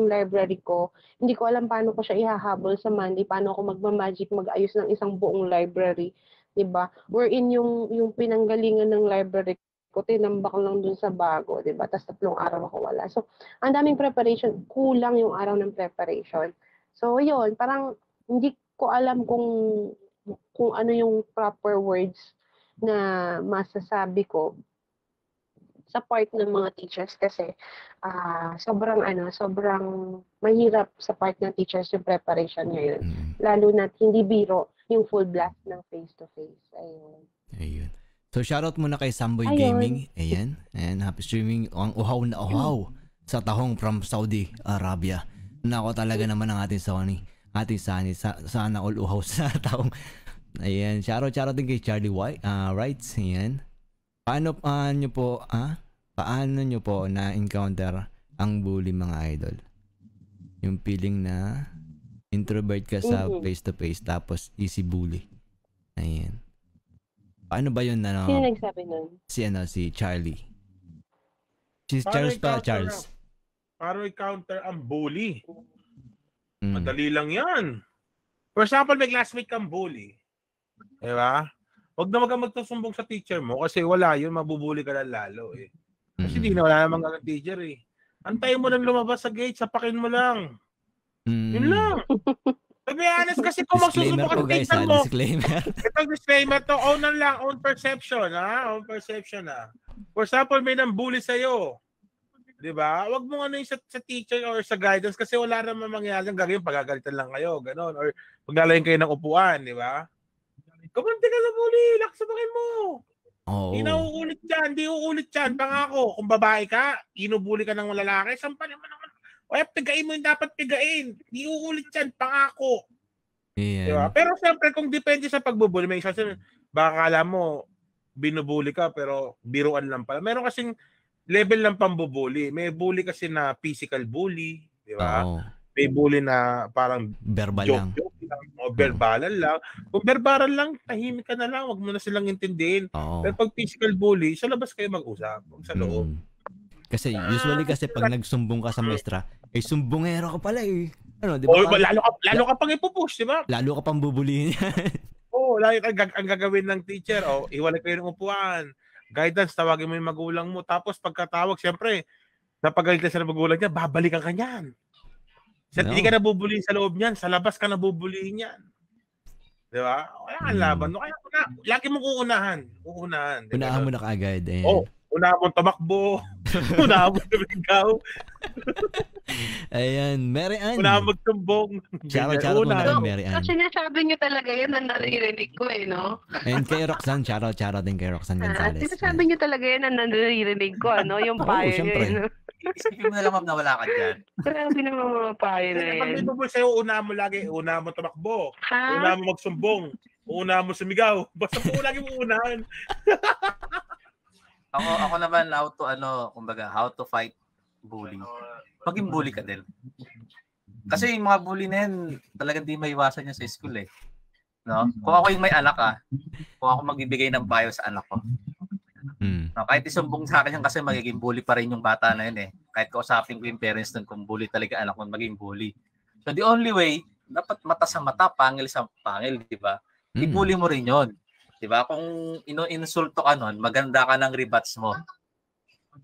library ko. Hindi ko alam paano ko siya ihahabol sa Monday, paano ako magmamagic mag-ayos ng isang buong library, 'di ba? Wherein yung pinanggalingan ng library ko tinambak lang dun sa bago, 'di ba? Tapos 3 araw ako wala. So, ang daming preparation, kulang yung araw ng preparation. So, yun, parang hindi ko alam kung ano yung proper words na masasabi ko sa part ng mga teachers kasi sobrang mahirap sa part ng teachers yung preparation ngayon. Lalo na hindi biro yung full blast ng face-to-face. Ayun. So shoutout muna kay Samboy Gaming. Ayan. And happy streaming ang uhaw na uhaw sa tahong from Saudi Arabia. Nako talaga naman ang ating Sony. Ating Sani. Sana all uhaw sa tahong. Ayan. Shoutout din kay Charlie White. Rights. Ayan. Paano nyo po na-encounter ang bully mga idol? Yung feeling na introvert ka sa face-to-face tapos easy bully. Ayan. Paano ba yun? Sino nagsabi nun? Si Charlie. Si Charles pa, Charles. Para i-counter ang bully. Madali lang yan. For example, may classmate kang bully. Diba? Huwag na magsusumbong sa teacher mo kasi wala yun, mabubuli ka lang lalo eh. Kasi wala namang ang teacher eh. Antayin mo lang lumabas sa gate, sapakin mo lang. Yun lang. To be honest, kasi kung magsusumbong ka sa teacher mo, disclaimer. Itong disclaimer to, own perception, ha? Own perception, ha? For example, may nang bully sa'yo. Diba? Huwag mo ano yung sa teacher or sa guidance kasi wala naman mangyayari. Gagawin, pagagalitan lang kayo, gano'n. Or paglalayin kayo ng upuan, di ba? Kumanti ka sa bully, laksabakin mo. Hindi na uulit yan, hindi uulit yan. Pangako, kung babae ka, inubuli ka ng lalaki, sampalin mo naman. O pigain mo yung dapat pigain. Hindi uulit yan, pangako. Yeah. Diba? Pero siyempre, kung depende sa pagbubuli, may isa baka kala mo, binubuli ka, pero biruan lang pala. Meron kasing level ng pambubuli. May bully kasi na physical bully, di ba? May bully na parang verbal joke lang. O verbalan lang. Kung verbalan lang, tahimik ka na lang. Huwag mo na silang intindihin. Pero pag physical bully, sa labas kayo mag-usap. Huwag sa loob. Kasi usually pag nagsumbong ka sa maestra, sumbongero ka pala eh. Ano, di ba? Lalo ka pang ipupush, di ba? Lalo ka pang bubulihin yan. Ang gagawin ng teacher, iwalay kayo ng upuan. Guidance, tawagin mo yung magulang mo. Tapos pagkatawag, siyempre, napagalitan sa magulang niya, babalikan ka niyan. Hindi ka nabubulihin sa loob niyan, sa labas ka nabubulihin niyan. Di ba? Kaya ang laban. Kaya lagi mong uunahan. Unahan mo na kaagad. Unahan mong tumakbo. Unahan mong lumigaw. Ayan, Mary Ann. Unahan mong magsumbong. Shoutout mo na kay Mary Ann. Kasi sinasabi niyo talaga yan ang naririnig ko no? And kay Roxanne, shoutout din kay Roxanne Gonzalez. Sinasabi niyo talaga yan ang naririnig ko, yung payo niyo. Isipin mo na lang, ma'am, na wala ka dyan. Grabe naman mga payo na Pag may yan. bubul sa'yo, unahan mo lagi. Unahan mo tumakbo. Ha? Unahan mo magsumbong. Unahan mo sumigaw. Basta po lagi mo unahan. Ako naman how to fight bully. Maging bully ka din. Kasi yung mga bully na yan, talagang di maiwasan yan sa school eh. No? Kung ako yung may anak kung ako magbibigay ng payo sa anak ko. No, kahit isumbong sa akin yan kasi magiging bully pa rin yung bata na yun eh. Kahit kausapin ko yung parents nun kung bully talaga anak mo, maging bully. So the only way, dapat mata sa mata, pangil sa pangil, di ba? I-bully mo rin yun. Diba? Kung insulto ka nun, maganda ka ng rebats mo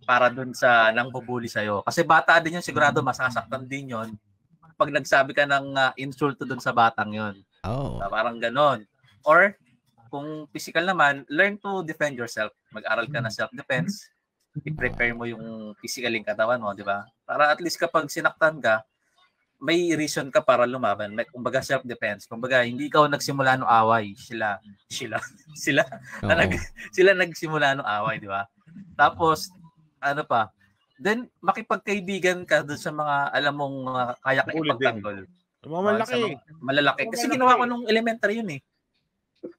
para dun sa nang bubuli sa'yo. Kasi bata din yun, sigurado masasaktan din yun pag nagsabi ka ng insulto dun sa batang yun. Parang ganon. Or, kung physical naman, learn to defend yourself. Mag-aral ka ng self-defense. I-prepare mo yung physically katawan mo, di ba? Para at least kapag sinaktan ka, may reason ka para lumaban. May, kumbaga self-defense. Kumbaga, hindi ikaw nagsimula ng away. Sila nagsimula ng away, di ba? Tapos, then, makipagkaibigan ka doon sa mga, alam mong kaya ka ipagtanggol. Malalaki. Kasi ginawa ko nung elementary yun eh.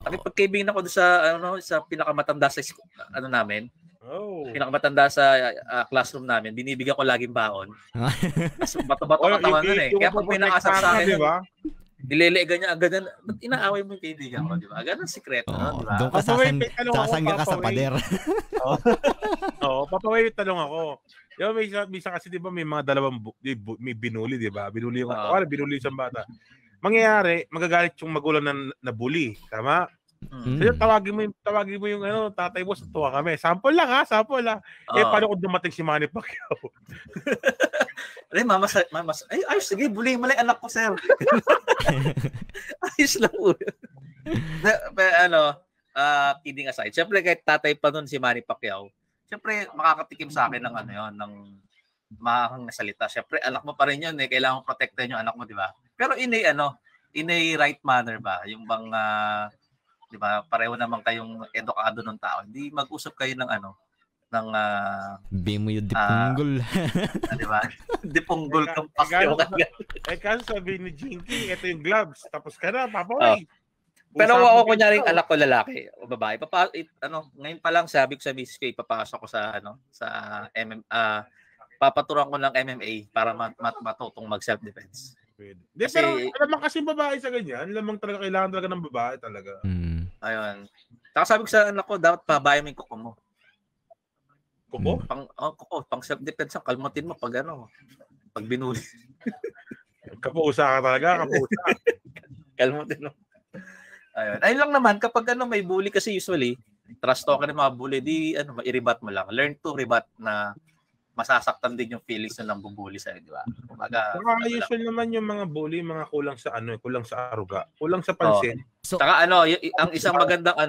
Makipagkaibigan ako doon sa pinakamatanda sa namin. Pinakamatanda sa classroom namin, binibigyan ko laging baon. Kasi bato-bato katawan nun eh. Kaya pag may nakasap sa akin, diba? Nilelegan niya agad yan. Ba't inaaway mo yung kaibigan ko, di ba? Ganun sikreto, no? Diba? Doon ka sasangga ka sa pader. Papaway yung tanong ako. Misa kasi di ba may mga dalawang may binuli, di ba? Binuli isang bata. Mangyayari, magagalit yung magulang na bully. Tama? Kasi tawagin mo yung tatay mo, sa tuwa kami. Sample lang. Paano kung dumating si Manny Pacquiao? Mama, ayos, sige, bully mo lang anak ko, sir. Ayos lang po. Kidding aside, syempre kahit tatay pa nun si Manny Pacquiao, syempre makakatikim sa akin ng makakang salita. Syempre anak mo pa rin yun eh, kailangan protektahan yung anak mo, di ba? Pero in a right manner ba? Yung bang di ba, pareho naman kayong edukado ng tao. Hindi mag-usap kayo ng Bimo yung dipunggol. Di ba? Dipunggol kang pakyo. Kasi sabi ni Jinky, ito yung gloves. Tapos ka na, papaway. Pero ako kunyaring anak ko lalaki o babae. Ngayon pa lang sabi ko sa Miss K, papasok ko sa papaturuan ko ng MMA para matutong mag-self-defense. Pero alamang kasi babae sa ganyan. Alamang talaga kailangan talaga ng babae talaga. Ayun. Saka sabi ko sa anak ko, dapat pabayan mo yung kuko mo. Kuko? Pang self-defense. Kalmutin mo pag binuli. Kapuusa ka talaga, kapuusa. Kalmutin mo. Ayun lang naman, kapag may bully kasi usually, trust talk ka ng mga bully, i-rebat mo lang. Learn to rebat na masasaktan din yung feelings ng bubuli sa'yo, di ba? Usual naman yung mga bully, mga kulang sa aruga, kulang sa pansin. Saka ang isang magandang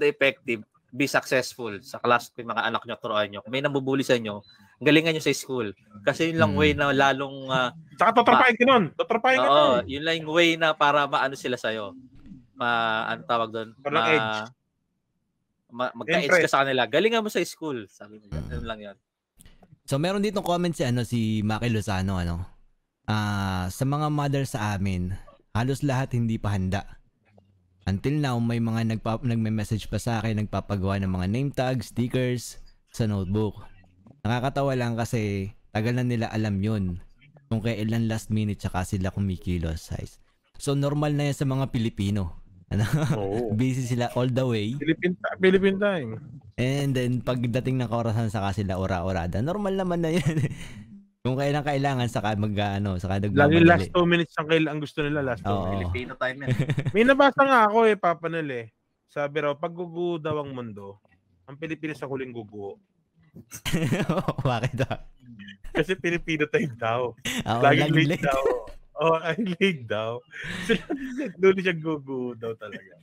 effective, be successful sa class ko, yung mga anak nyo, turuan nyo. Kung may nambubuli sa inyo, galingan nyo sa school. Kasi yun lang way na lalong... Saka tatrapahin ka nun. Yun lang yung way na para maano sila sa'yo. Ano tawag doon? Magka-edge ka sa kanila. Galingan mo sa school. Sabi mo, yun lang yan. So meron ditong comment si Maki Lozano sa mga mother sa amin, halos lahat hindi pa handa. Until now, may mga nagme-message pa sa akin, nagpapagawa ng mga name tags, stickers sa notebook. Nakakatawa lang kasi tagal na nila alam yun. Kung kailan last minute tsaka sila kumikilos. So normal na yan sa mga Pilipino. Busy sila all the way. Philippine time. And then pagdating ng orasan saka sila ora-orada. Normal naman na yan. Kung kailangan saka saka lagi last 2 minutes ang gusto nila, last 2 minutes. Filipino time yan. May nabasa nga ako Papa Nel Sabi raw, pag guguho daw ang mundo, ang Pilipinas sa huling guguho. Bakit daw? Kasi Filipino time daw. Laging late daw. I'm late daw. Doon siya gugu daw talaga.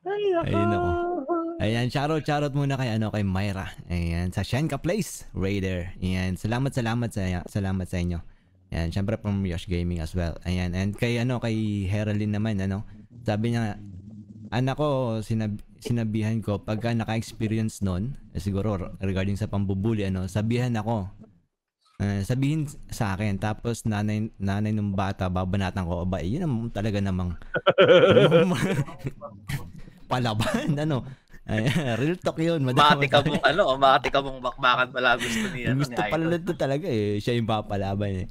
Ayun ako. Ayan, shoutout muna kay Myra. Ayan, sa Shenka Place, Raider. Ayan, salamat sa inyo. Ayan, syempre from Yosh Gaming as well. Ayan, and kay Heralyn naman, sabi niya, anak ko, sinabihan ko, pagka naka-experience nun, siguro regarding sa pambubuli, sabihin sa akin, tapos nanay ng bata, babanatan ko, yun naman talaga namang palaban, real talk yun. Mati ka mong bakbakan pala gusto niya. Gusto pala nito talaga siya yung papalaban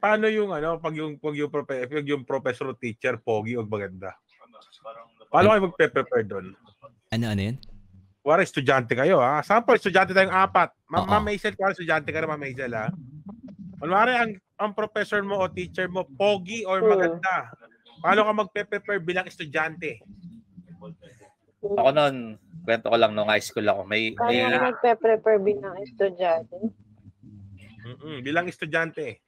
paano yung pag yung professor o teacher pogi o maganda? Paano kayo magpe-prepare doon? Ano yun? Kuwari, estudyante kayo, ha? Sample, estudyante tayong 4. Ma'am Hazel, kuwari, estudyante ka na, Ma'am Hazel, ha? Kuwari, ang professor mo o teacher mo, pogi or maganda? Paano ka magpe-prepare bilang estudyante? Ako noon, kwento ko lang nung high school ako. Paano magpe-prepare bilang estudyante? Bilang estudyante.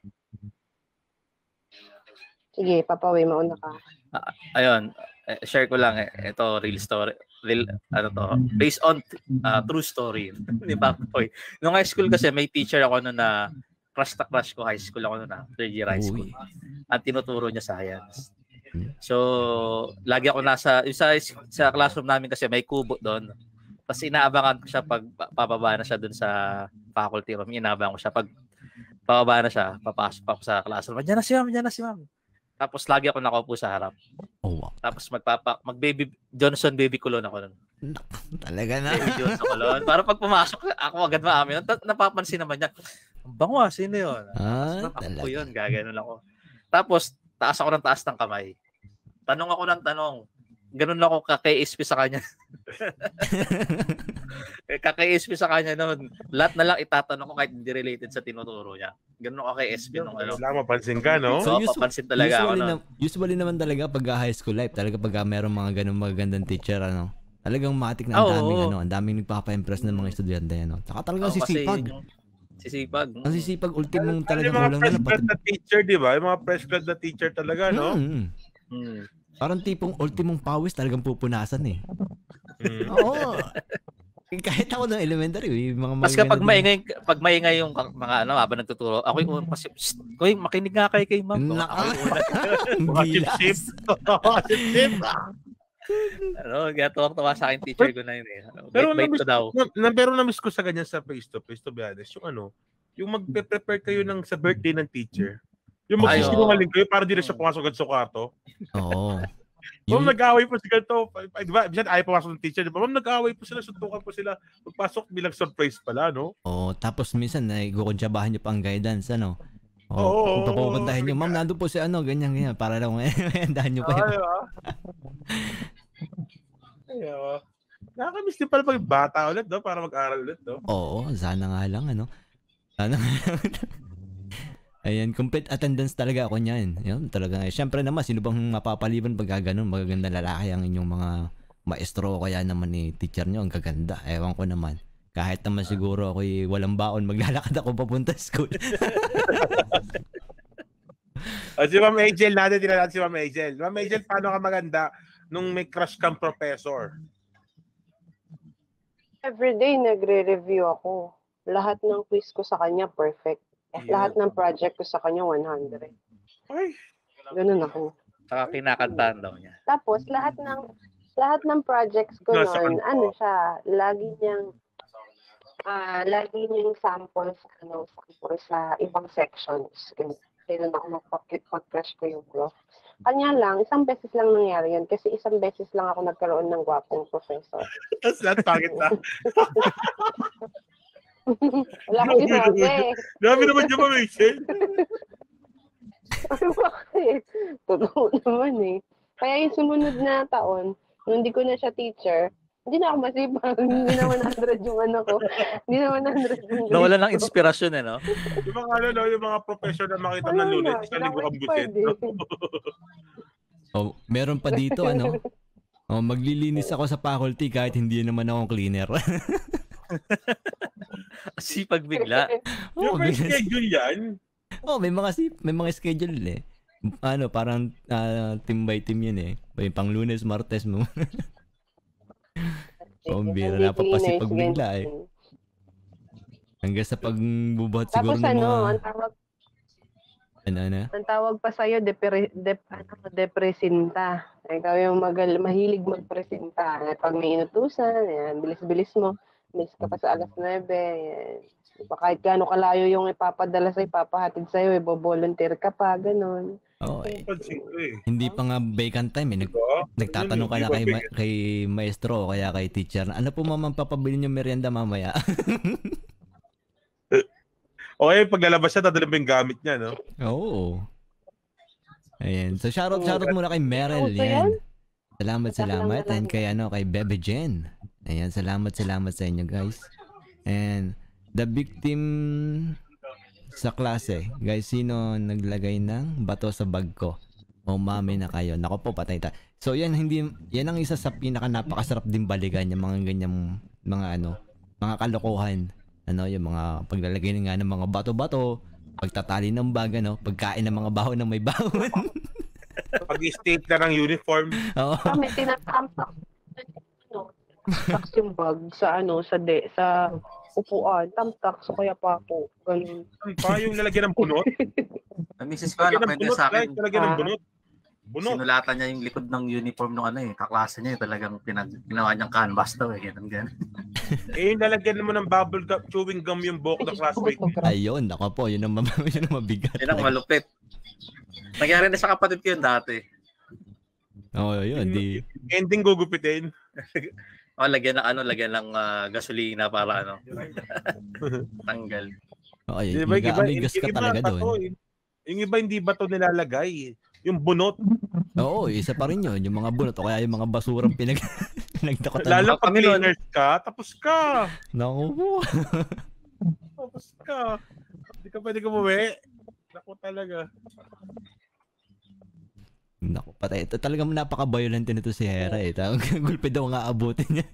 Sige, Papawi, mauna ka. Ayun, share ko lang ito real story. Based on true story. Di ba? Nung high school kasi may teacher ako noon na crush ko high school ako noon na third year high school. At tinuturo niya science. So, lagi ako sa classroom namin kasi may kubo doon. Tapos inaabangan ko siya pag pababa na siya doon sa faculty room. Inaabangan ko siya pag pababa na siya, papasok ako sa classroom. Diyan na si ma'am. Tapos lagi ako nakaupo sa harap. Oh, wow. Tapos mag-baby Johnson baby kulon ako nun. Talaga na. Baby Johnson kulon. Para pag pumasok ako agad maamin. Napapansin naman niya. Ang bango sino yun? Talaga. Ako yun, gaganon ako. Tapos taas ako ng taas ng kamay. Tanong ako ng tanong. Ganun ako kaka-ISP sa kanya. Kaka-ISP sa kanya noon. Lahat na lang itatanong ko kahit hindi related sa tinuturo niya. Ganun ako kaka-ISP nung Wala mapansin ka, no? So, papansin talaga ako noon. Usually naman talaga pag high school life, talaga pag merong mga ganung magagandang teacher, talagang matik na ang daming nagpapa-impress ng mga estudyante, Saka talagang sisipag. Ang sisipag, ultimong talaga kulang na. Yung mga fresh grad na teacher, di ba? Yung mga fresh grad na teacher talaga, no? Parang tipong ultimong pawis talagang pupunasan Oo. Kahit ako ng elementary, mga mas kapag maingay yung mga habang nagtuturo, ako yung kasi makinig nga kay ma'am. Chip-chip. Gatuwang-tuwa sa akin teacher ko na yun Bait ko daw. Pero na-miss ko sa ganyan sa face-to-face, to be honest, yung magpe-prepare kayo sa birthday ng teacher. Yung magsisinungaling kayo para di na siya pumasok agad sa kwarto. Oo. Ma'am, nag-away po si ganito. Diba, bisan ayaw pumasok ng teacher. Diba? Ma'am, nag-away po sila, suntukan po sila. Magpasok bilang surprise pala, no? Oo, tapos minsan, gukunsyabahan niyo pa ang guidance, Oo. Papupuntahin niyo, ma'am, nandun po si ganyan, para lang dahan niyo pa yun. Ayaw. Nakakamiss din pala pag bata ulit, no? Para mag-aral ulit, no? Oo, sana nga lang, Sana nga lang. Ayan, complete attendance talaga ako niyan. Yun, talaga. Siyempre naman, sino bang mapapaliban pag ganun? Magaganda lalaki ang inyong mga maestro kaya naman ni teacher nyo. Ang gaganda. Ewan ko naman. Kahit naman siguro ako'y walang baon, maglalakad ako papunta school. Si Ma'am Angel, natin si Ma'am Angel. Ma'am Angel, paano ka maganda nung may crush kang professor? Everyday nagre-review ako. Lahat ng quiz ko sa kanya perfect. Lahat ng project ko sa kanya 100. Ay. Ganun ako. Saka kinakantahan daw niya. Tapos lahat ng projects ko noon, lagi niyang samples sa ibang sections. Kailan ako mag-crush ko yung prof. Kanya lang, isang beses lang nangyari yun kasi isang beses lang ako nagkaroon ng gwapong professor. Tapos lahat pangit na. Wala ko sinabi. Grabe naman yung Ma'am Angel. Bakit? Totoo naman Kaya yung sumunod na taon, nung hindi ko na siya teacher, hindi na ako masipag. Hindi na 100 yung ko. Hindi na 100 yung nawala ng inspirasyon no? Yung mga professor na makita ng lulit, isang linggo kang busit. Meron pa dito, maglilinis ako sa faculty kahit hindi naman akong cleaner. Sipag bigla. Yung may bigla- schedule yan. may mga schedule eh. Ano, parang team by team yun eh. May pang Lunes, Martes mo. Bira, napapasipag bigla eh. Hanggang sa pagbubuhat siguro Tapos ng mga... ang tawag pa sa'yo, depresinta. Ikaw yung mahilig magpresenta. Pag may inutusan, yan, bilis-bilis mo. Miss ka pa sa alas 9, yan. Kahit gaano kalayo yung ipapadala sa'yo, ipapahatid sa'yo, ibo-volunteer ka pa, ganun. Oh, Pansin ko eh. hindi pa nga vacant time eh. Nagtatanong ka na kay maestro o kaya kay teacher, ano po ma'am papabili niyo merienda mamaya? Okay, pag lalabas siya, dadalhin mo yung gamit niya, no? Oo. Ayan. So shoutout muna kay Meryl. Yan. Salamat. And kay kay Bebe Jen. Ayan, salamat sa inyo guys. And the victim sa klase, guys, sino naglagay ng bato sa bag ko? O mami na kayo. Nako po, patay ta. So yan ang isa sa pinaka napakasarap din balikan yung mga ganyang mga kalokohan. Yung mga paglalagay nga ng mga bato-bato, pagtatali ng bag, pagkain ng mga bahon na may bahon. Pag-state na ng uniform. Oo. May tinatampak yung bag sa sa upuan, tamtak, so kaya pa ako, ganun. Pa yung lalagyan ng bunot? Ang misis ko, nakwento sa akin, Lalagyan ng bunot. Sinulatan niya yung likod ng uniform ng kaklase niya, talagang ginawa niyang canvas daw, ganun. Yung lalagyan mo ng bubble gum, chewing gum yung buhok ng classmate. Ayun, nako po, yun ang mabigat. Yun ang malupit. Nangyari na sa kapatid ko yun dati. Yun, di. Ending gugupitin. Lagyan ng gasolina para tanggal. May gas ka talaga doon. Yung iba hindi bato nilalagay. Yung bunot. Oo, isa pa rin yun. Yung mga bunot o kaya yung mga basurang pinagdakotan. Lalo pag cleaners ka, tapos ka. Naku po. Tapos ka. Hindi ka pwede kumuwi. Naku talaga. Naku, patay. Ito talagang napaka-violent nito si Hera eh. Gulpe daw nga abutin niya.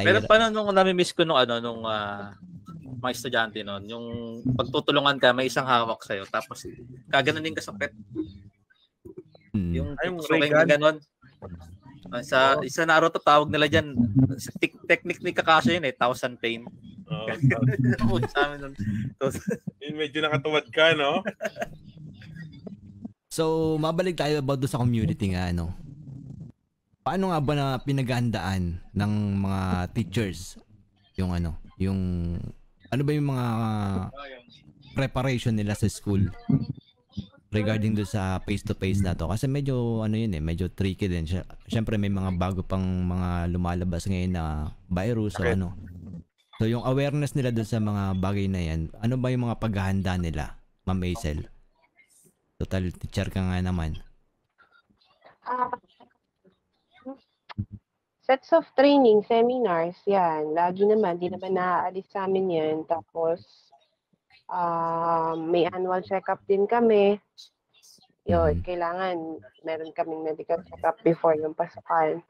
Pero paano nung nami-miss ko nung mga estudyante noon, yung pagtutulungan ka, may isang hawak sa'yo, tapos kaganunin ka sa pet. Yung susukin ka ganon. Sa Naruto, tawag nila dyan, technique ni Kakashi yun 1,000 pain. Yun, medyo nakatuwad ka, no? So, mabalik tayo about sa community nga, Paano nga ba na pinaghandaan ng mga teachers yung ano ba yung mga preparation nila sa school regarding do sa face-to-face na to? Kasi medyo medyo tricky din. Siyempre may mga bago pang mga lumalabas ngayon na virus o So yung awareness nila doon sa mga bagay na yan, ano ba yung mga paghahanda nila, Ma'am Hazel? Total teacher ka nga naman. Sets of training, seminars, yan. Lagi naman, di naman naaalis sa amin yan. Tapos, may annual check-up din kami. Yun, kailangan meron kaming medical check-up before yung pasukan.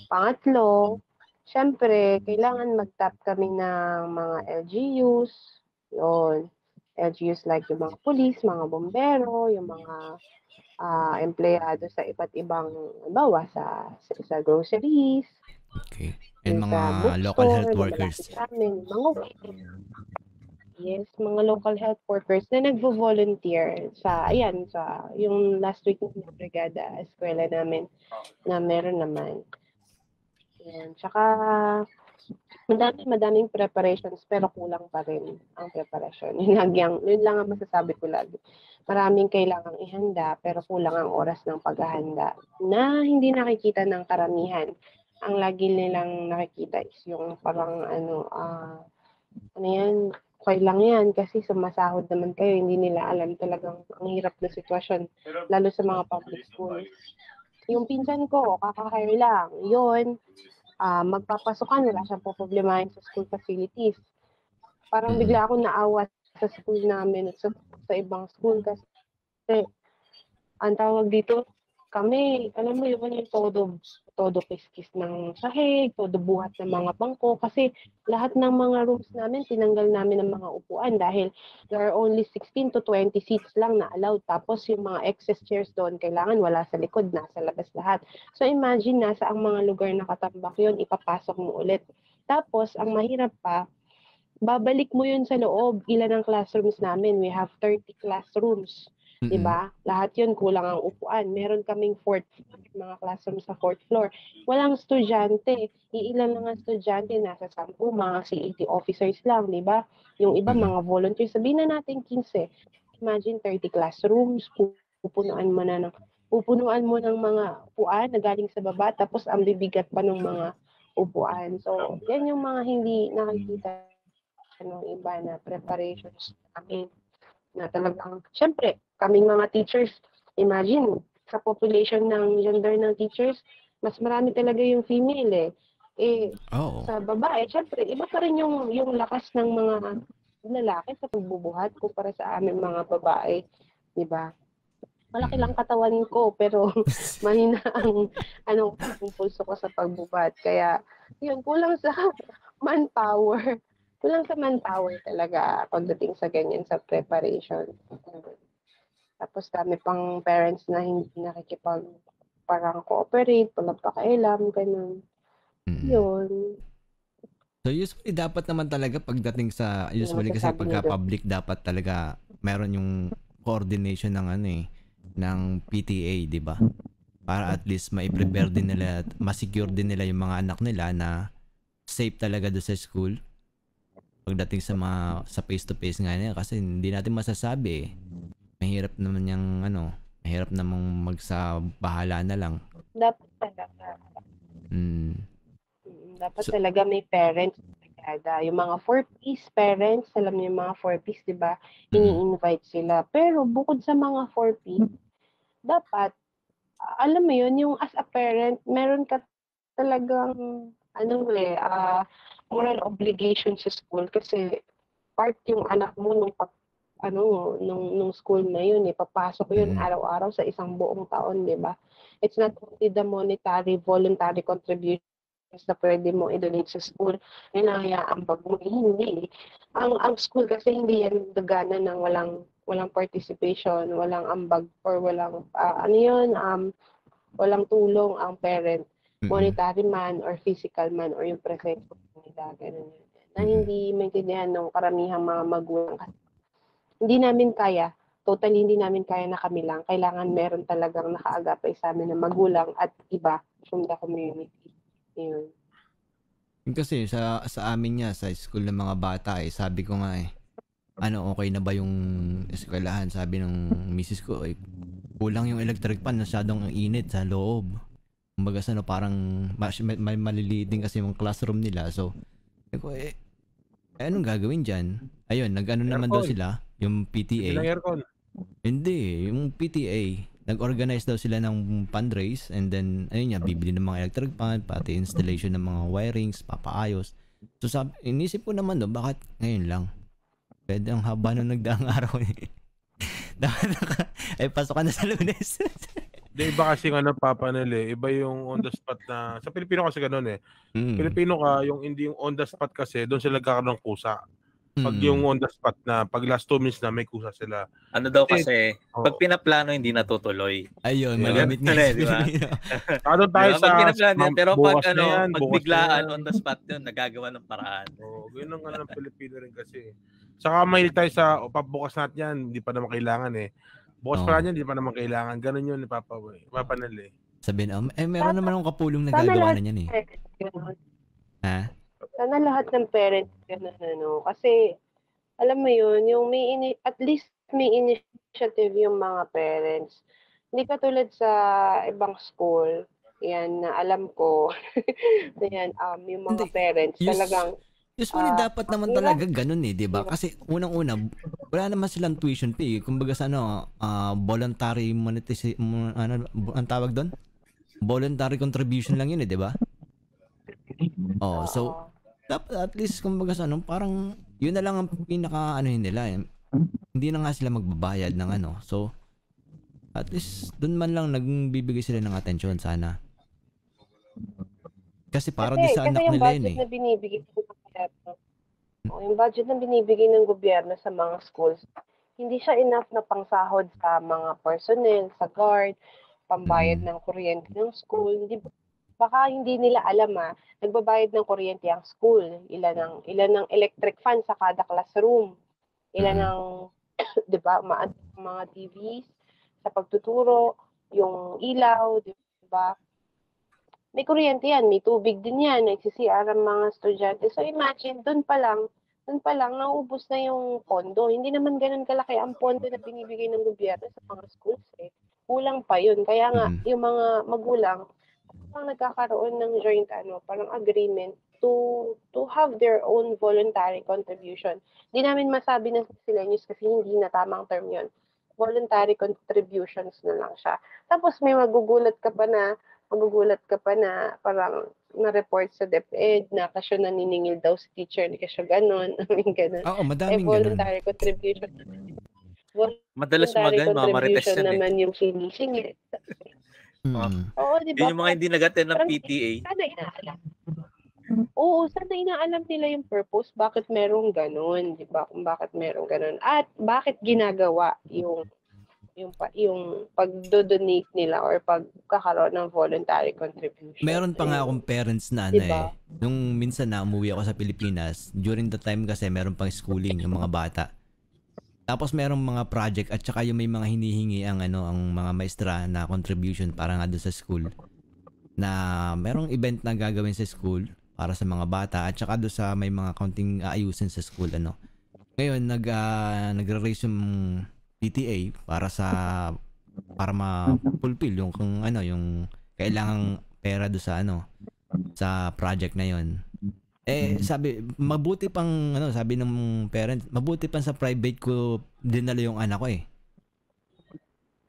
Pangatlo, syempre, kailangan mag-tap kami ng mga LGUs. Yun. LGUs like yung mga police, mga bombero, yung mga empleyado sa iba't ibang bawa sa groceries. Okay. And mga local health workers. Mga local health workers na nagvo-volunteer sa yung last week ng brigada eskwela namin na meron naman. Yan. Tsaka madaming preparations pero kulang pa rin ang preparation. Yun lang ang masasabi ko lagi. Maraming kailangang ihanda pero kulang ang oras ng paghahanda na hindi nakikita ng karamihan. Ang lagi nilang nakikita is yung parang okay lang yan kasi sumasahod naman kayo, hindi nila alam talagang ang hirap na sitwasyon lalo sa mga public schools. Yung pinsan ko, kaka-hire lang, yun, magpapasukan, wala siyang poproblemahin sa school facilities. Parang bigla ako naawa sa school namin at sa ibang school kasi ang tawag dito, kami, alam mo yun, yung todo kiskis ng sahig, todo buhat ng mga bangko, kasi lahat ng mga rooms namin, tinanggal namin ng mga upuan dahil there are only 16 to 20 seats lang na allowed. Tapos yung mga excess chairs doon, kailangan wala sa likod, nasa labas lahat. So imagine, nasa ang mga lugar na katambak yun, ipapasok mo ulit. Tapos, ang mahirap pa, babalik mo yun sa loob. Ilan ang classrooms namin? We have 30 classrooms. Diba? Lahat yun, kulang ang upuan. Meron kaming fourth floor, mga classroom sa fourth floor. Walang estudyante. Iilan lang ang estudyante, nasa 10, mga CAT officers lang, diba? Yung iba, mga volunteers. Sabihin na natin 15. Imagine 30 classrooms, pupunuan mo ng mga upuan na galing sa baba, tapos ang bibigat pa ng mga upuan. So, yan yung mga hindi nakikita ng iba na preparations namin na talagang, syempre, kaming mga teachers, imagine, sa population ng gender ng teachers, mas marami talaga yung female sa babae, syempre, iba pa rin yung lakas ng mga lalaki sa pagbubuhat kumpara sa aming mga babae, di ba? Malaki lang katawan ko, pero mahina ang pulso ko sa pagbubuhat. Kaya, yun, kulang sa manpower. Kulang sa manpower talaga pagdating sa ganyan, sa preparation. Tapos dami pang parents na hindi parang cooperate, walang pakailam, ganun. Yun. So usually dapat naman talaga pagdating sa, usually kasi pagka-public dapat talaga meron yung coordination ng ng PTA, di ba? Para at least ma-prepare din nila, ma-secure din nila yung mga anak nila na safe talaga doon sa school. Pagdating sa face-to-face nga niya, kasi hindi natin masasabi mahirap naman mahirap namang magsabahala na lang. Dapat talaga. Dapat talaga may parents. Yung mga 4Ps parents, alam niyo yung mga 4Ps, di ba? Ini-invite sila. Pero bukod sa mga 4P, dapat, alam mo yun, yung as a parent, meron ka talagang, moral obligation sa school kasi part yung anak mo nung school na yun, papasok yun araw-araw sa isang buong taon, di ba? It's not only the monetary, voluntary contributions na pwede mo i-donate sa school, ang bag mo, hindi. Ang school kasi hindi yan gagana ng walang participation, walang ambag, or walang, walang tulong ang parent, monetary man or physical man or yung present nila, ganun yun. Na hindi maintindihan ng karamihang mga magulang. Hindi namin kaya, totally hindi namin kaya na kami lang. Kailangan meron talagang nakaagapay sa amin na magulang at iba from the community. Yun. Kasi sa amin sa school ng mga bata sabi ko nga okay na ba yung eskwelahan? Sabi ng misis ko, kulang yung electric fan, masyadong init sa loob. Kumbaga parang may maliliit din kasi yung classroom nila. So, anong gagawin dyan? Ayun, naman daw sila, yung PTA. Hindi, yung PTA. Nag-organize daw sila ng fundraise and then, bibili ng mga electric fan, pati installation ng mga wirings, papaayos. So, inisip ko naman bakit ngayon lang? Pwede ang haba nung nagdaang araw pasok ka na sa Lunes. Iba kasi iba yung on the spot na, sa Pilipino kasi ganun Pilipino ka, yung hindi yung on the spot kasi, doon sila nagkakaroon ng kusa. Pag yung on the spot na, pag last 2 minutes na may kusa sila. Ano daw kasi, pag pinaplano hindi natutuloy. Ayun, magamit nga. Diba? Ano tayo sa pag pinaplano, pero pag pag biglaan yan. on the spot yun, nagagawa ng paraan. Ganun nga ng Pilipino rin kasi. Saka may tayo sa pabukas natin yan, hindi pa naman kailangan Bukas pa yan, hindi pa naman kailangan. Ganun yun, papanali. Sabihin, meron naman akong kapulong na gagawa na yan Ha? Sana lahat ng parents kasi alam mo yun, yung at least may initiative yung mga parents. Hindi katulad sa ibang school, yan na alam ko, yung mga parents talagang usually dapat naman talaga ganun di ba? Kasi unang-una, wala naman silang tuition fee. Kumbaga sa voluntary monetization, ang tawag doon? Voluntary contribution lang yun di ba? So dapat at least kumbaga sa parang yun na lang ang pinaka nila Hindi na nga sila magbabayad ng So At least, dun man lang nagbibigay sila ng atensyon sana. Kasi para din sa anak yung nila yun budget na binibigay ng gobyerno, yung budget na binibigay ng gobyerno sa mga schools, hindi siya enough na pangsahod sa mga personnel, sa guard, pambayad ng kuryente ng school. Baka hindi nila alam nagbabayad ng kuryente ang school. Ilan ng electric fan sa kada classroom. Ilan ng, di ba, mga TVs sa pagtuturo, yung ilaw, di ba? May kuryente yan, may tubig din yan, nagsisiar ang mga estudyante. So imagine, doon pa lang, naubos na yung pondo. Hindi naman ganun kalaki ang pondo na binibigay ng gobyerno sa mga schools Kulang pa yun. Kaya nga, yung mga magulang, nagkakaroon ng joint parang agreement to have their own voluntary contribution. Hindi namin masabi na miscellaneous kasi hindi na tamang term yun. Voluntary contributions na lang siya. Tapos may magugulat ka pa na parang na-report sa DepEd na kasyo naniningil daw sa teacher, ni kasyo ganon. Ganon. Oo, madaming voluntary contribution. Madalas mga marites yan naman yung finishing Oo, di ba? Yung mga hindi nag-attend ng PTA. Sana inaalam. Oo, sana inaalam nila yung purpose, bakit merong ganun, di ba? Kung bakit merong ganun. At bakit ginagawa yung pag-donate nila or pagkakaroon ng voluntary contribution. Meron pa nga akong parents na diba? Nung minsan na umuwi ako sa Pilipinas, during the time kasi meron pang schooling yung mga bata. Tapos merong mga project at saka yung may mga hinihingi ang mga maestra na contribution para nga doon sa school. Na merong event na gagawin sa school para sa mga bata at saka doon sa may mga counting aayusin sa school Ngayon nagre-raise yung PTA para ma-fulfill yung yung kailangang pera doon sa project na yon. Sabi, mabuti pang sabi ng parent, mabuti pang sa private ko dinala yung anak ko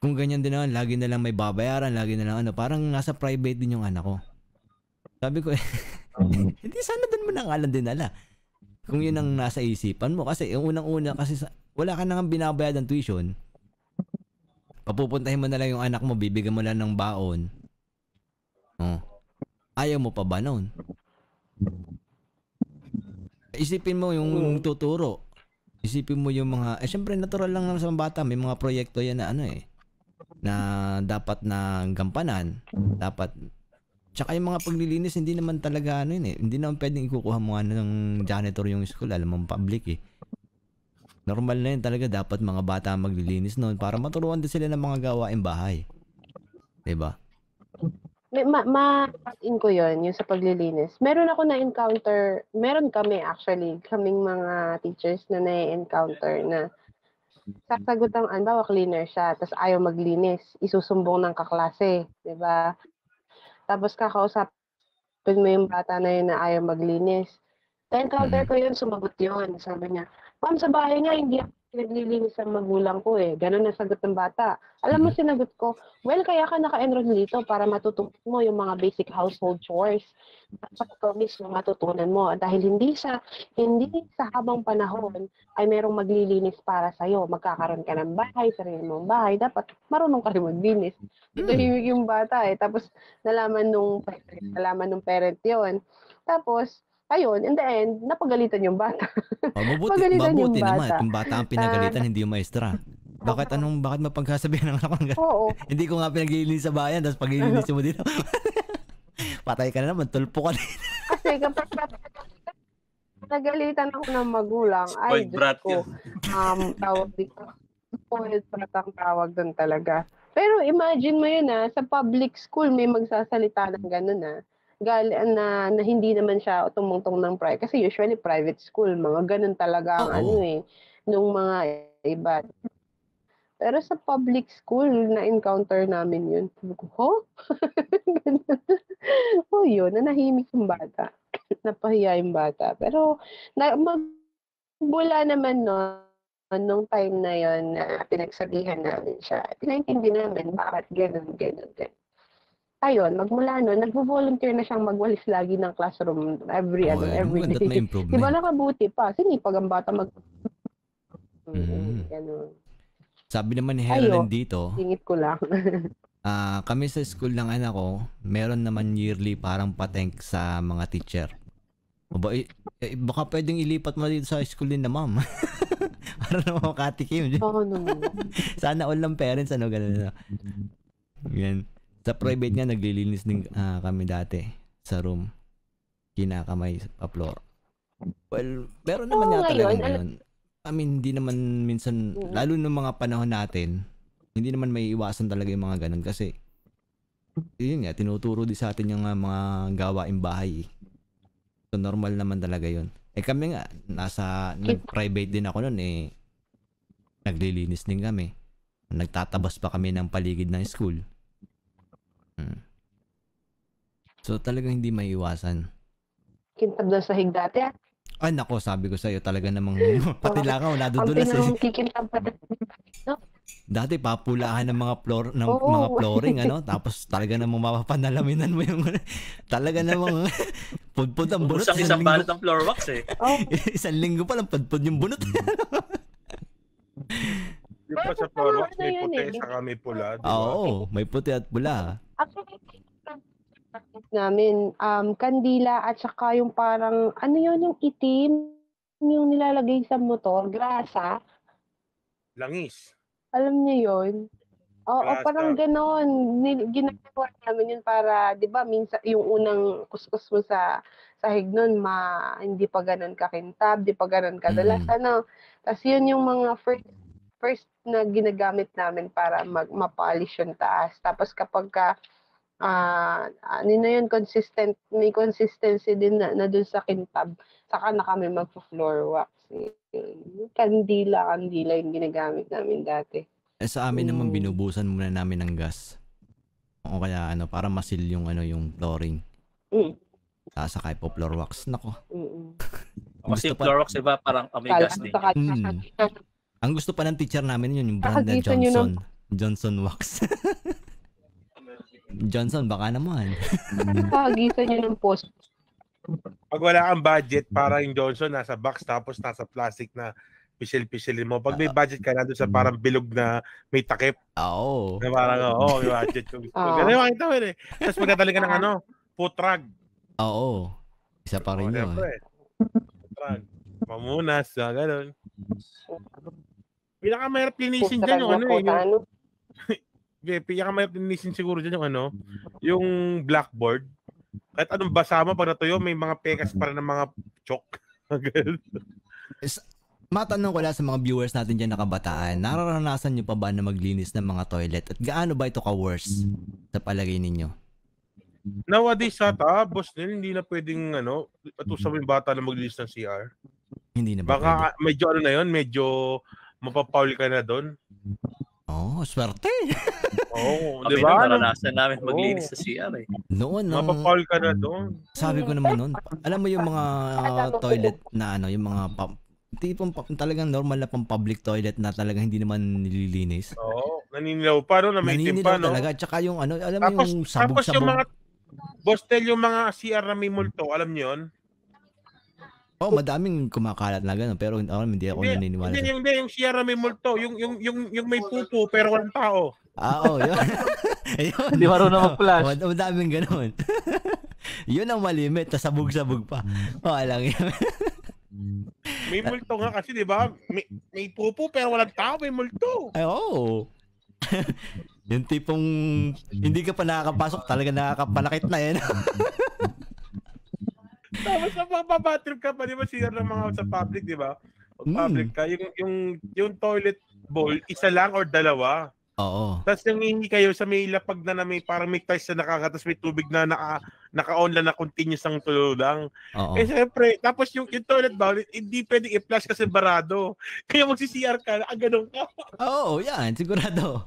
Kung ganyan din naman, lagi na lang may babayaran, lagi na lang parang nasa private din yung anak ko. Sabi ko hindi sana doon mo nang alam dinala. Kung yun ang nasa isipan mo kasi yung unang-una kasi wala ka nang binabayad ng tuition. Papupuntahin mo na lang yung anak mo, bibigyan mo lang ng baon. Ayaw mo pa ba noon? Isipin mo yung tuturo. Isipin mo yung mga syempre natural lang naman sa mga bata, may mga proyekto yan na na dapat na gampanan, dapat tsaka yung mga paglilinis hindi naman talaga hindi naman pwedeng ikukuha mo ng janitor yung school, alam mo public Normal na yun talaga, dapat mga bata maglilinis noon para maturuan din sila ng mga gawaing bahay. 'Di ba? Ma-in ko yun, yung sa paglilinis. Meron kami actually, kaming mga teachers na na-encounter na sasagot ang cleaner siya, tapos ayaw maglinis, isusumbong ng kaklase, di ba? Tapos kakausapin mo yung bata na yun na ayaw maglinis. Na-encounter ko yun, sumagot yun. Sabi niya, ma'am, sa bahay nga, hindi ako naglilinis ang magulang ko Ganon na sagot ng bata. Alam mo, sinagot ko, well, kaya ka naka-enroll dito para matutunan mo yung mga basic household chores. Dapat ikaw mismo matutunan mo. Dahil hindi sa habang panahon ay merong maglilinis para sa'yo. Magkakaroon ka ng bahay, sarili mong bahay. Dapat marunong ka rin maglinis. Tahimik yung bata Tapos nalaman nung parent yon. Tapos, ayun, in the end, napagalitan yung bata. Mabuti naman. Yung bata ang pinagalitan, hindi yung maestra. Bakit mapagkasabihan ng anak ko? Oo. Hindi ko nga pinaglilinis sa bayan, tapos paglilinis mo dito. Patay ka na naman, tulpo ka din. Kasi kapag nagalitan ako ng magulang, ay, Diyos ko, tawag dito. Spoiled brat ang tawag doon talaga. Pero imagine mo yun sa public school may magsasalita ng gano'n na hindi naman siya tumungtong ng private. Kasi usually private school, mga ganun talaga ang nung mga iba. Pero sa public school, na-encounter namin yun. Sabi ko, yun, nanahimik yung bata. Napahiya yung bata. Pero, magbula naman nung time na yon na pinagsabihan namin siya. Pinaintindi namin bakit ganun. Ayun, magmula nagvo-volunteer na siyang magwalis lagi ng classroom every day. Di ba nakabuti pa? Sinipag ang bata ganun. Sabi naman ni Ayo. Herald dito, Singit ko lang. kami sa school ng anak ko, meron naman yearly parang patenk sa mga teacher. O ba, baka pwedeng ilipat mo dito sa school din na ma'am. Para na makatikim. Oo naman. Sana all ng parents, ano, gano'n na. Yan. Sa private nga, naglilinis din kami dati sa room. Kinakamay pa floor. Well, meron naman Oo, yata talaga ngayon, ngayon. I mean, hindi naman minsan, lalo ng mga panahon natin, hindi naman may iwasan talaga yung mga ganun kasi yun nga, tinuturo din sa atin yung mga gawaing bahay. So, normal naman talaga yun. Kami nga, nag-private din ako nun naglilinis din kami. Nagtatabas pa kami ng paligid ng school. So, talagang hindi may iwasan. Kintab daw sa hig dati. Ay, nako, sabi ko sa'yo, talaga namang pati langaw, nadudulas Ang kikintab pa. Dati papulahan ng mga floor ng Oo. mga flooring tapos talaga namang mapapanalaminan mo yung talaga namang pudpud ang bunot. Isang balot ng floor wax Oh. Isang linggo pa lang pudpud yung bunot. Di ba sa floor wax may Ano yun puti saka may pula, di ba? Oo, may puti at pula. Actually, namin, kandila at saka yung parang, ano yun, yung itim, yung nilalagay sa motor, grasa. Langis. Alam niyo yun? Oo, Grasa. parang ganon. Ginagawa namin yun para, di ba, minsan, yung unang kuskus mo sa sahig nun, hindi pa ganon kakintab, di pa ganon kadalas, Tapos yun yung mga first na ginagamit namin para ma-polish yung taas. Tapos kapag ano na yun, may consistency din na dun sa kintab, saka na kami magpo-floor wax. Kandila yung ginagamit namin dati. Sa amin naman binubusan muna namin ng gas. O kaya para masil yung yung flooring. Sasakay po floor wax. Nako. Kasi yung floor wax iba parang amoy gas din. Ang gusto pa ng teacher namin yun, yung brand na Johnson wax. Johnson, baka naman. Kagisan nyo ng post. Pag wala kang budget, parang yung Johnson nasa box tapos nasa plastic na pisil-pisilin mo. Pag may budget ka na doon sa parang bilog na may takip. Oo. Na parang, may budget ko. Ganun yung makita mo yun Tapos magdadali ka ng putrag. Oo. Isa pa rin yun. Putrag. Mamunas, gano'n. Pinakamahirap linisin dyan yung pinakamahirap linisin siguro dyan yung yung blackboard. Kahit anong basa mo pag natuyo, may mga pekas pa rin ng mga chok. Matanong ko lang sa mga viewers natin dyan na kabataan, nararanasan nyo pa ba na maglinis ng mga toilet? At gaano ba ito ka-worse sa palagay ninyo? Nowadays boss nila, hindi na pwedeng atusan mo yung bata na maglinis ng CR. Hindi na ba Baka pwede? medyo na yun, medyo mapapaul ka na doon. Swerte. Di ba? Naranasan namin maglinis sa CR Noon, mapapaul ka na doon. Sabi ko naman noon, alam mo yung mga toilet na yung mga tipong talagang normal na pang public toilet na talagang hindi naman nililinis. Naninilaw pa na may timpa, talaga. Tsaka yung alam mo yung sabog-sabog. Tapos yung mga Bostel, yung mga CR na may multo, alam niyo yun? Madaming kumakalat na gano'n, pero hindi ako naniniwala. Hindi, yung CR na may multo, yung may pupo pero walang tao. Yun. Hindi marunong mag-flash. Madaming gano'n. Yun ang malimit, sabog-sabog pa. Alang yun. May multo nga kasi, di ba? May pupo pero walang tao, may multo. Yung tipong hindi ka pa nakakapasok, talaga nakakapanakit na yan. Tapos napapatrip ka pa, di ba, CR ng mga sa public, di ba? Public ka, yung toilet bowl, isa lang or dalawa. Oo. Tapos nangingi kayo sa may lapag na may parang may tiles na nakakatas, may tubig na naka-on lang na continuous ang tulo lang. Oo. Siyempre, tapos yung toilet bowl, hindi pwedeng i-flush kasi barado. Kaya magsi-CR ka, ganun ka. Yan, sigurado.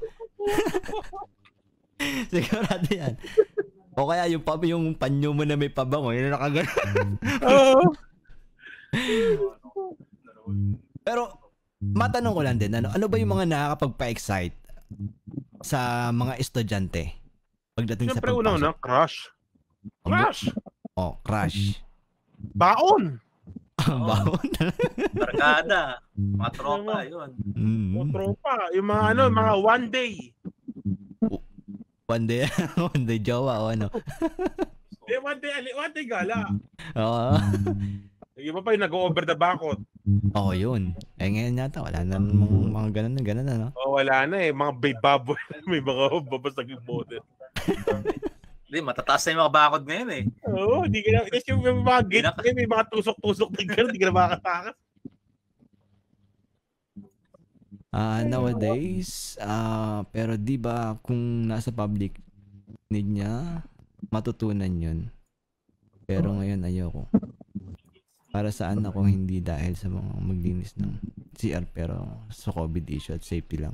Sigurado yan. O kaya yung panyo mo na may pabango, yun na nakagano. Pero, matanong ko lang din, ano ba yung mga nakakapagpa-excite sa mga estudyante pagdating Siyempre, sa pagpasok? unang crush. Crush! Crush. Baon! Baon. Barkada. Mga tropa, yun. O tropa, yung mga mga one day. One day jowa o ano. One day gala. Oo. Yung iba pa yung nag-over the bakod. Oo, yun. Ngayon yata, wala na mga ganun ano. Wala na mga baboy. May mga babasag yung model. Hindi, matataas na yung mga bakod ngayon eh. Oo, hindi ka na. Kasi yung mga gate, may mga tusok-tusok din ka, hindi ka na makakatakas. Nowadays, pero di ba kung nasa public need niya, matutunan yun. Pero ngayon ayoko. Para saan ako hindi dahil sa mga maglinis ng CR pero sa COVID issue at safety lang.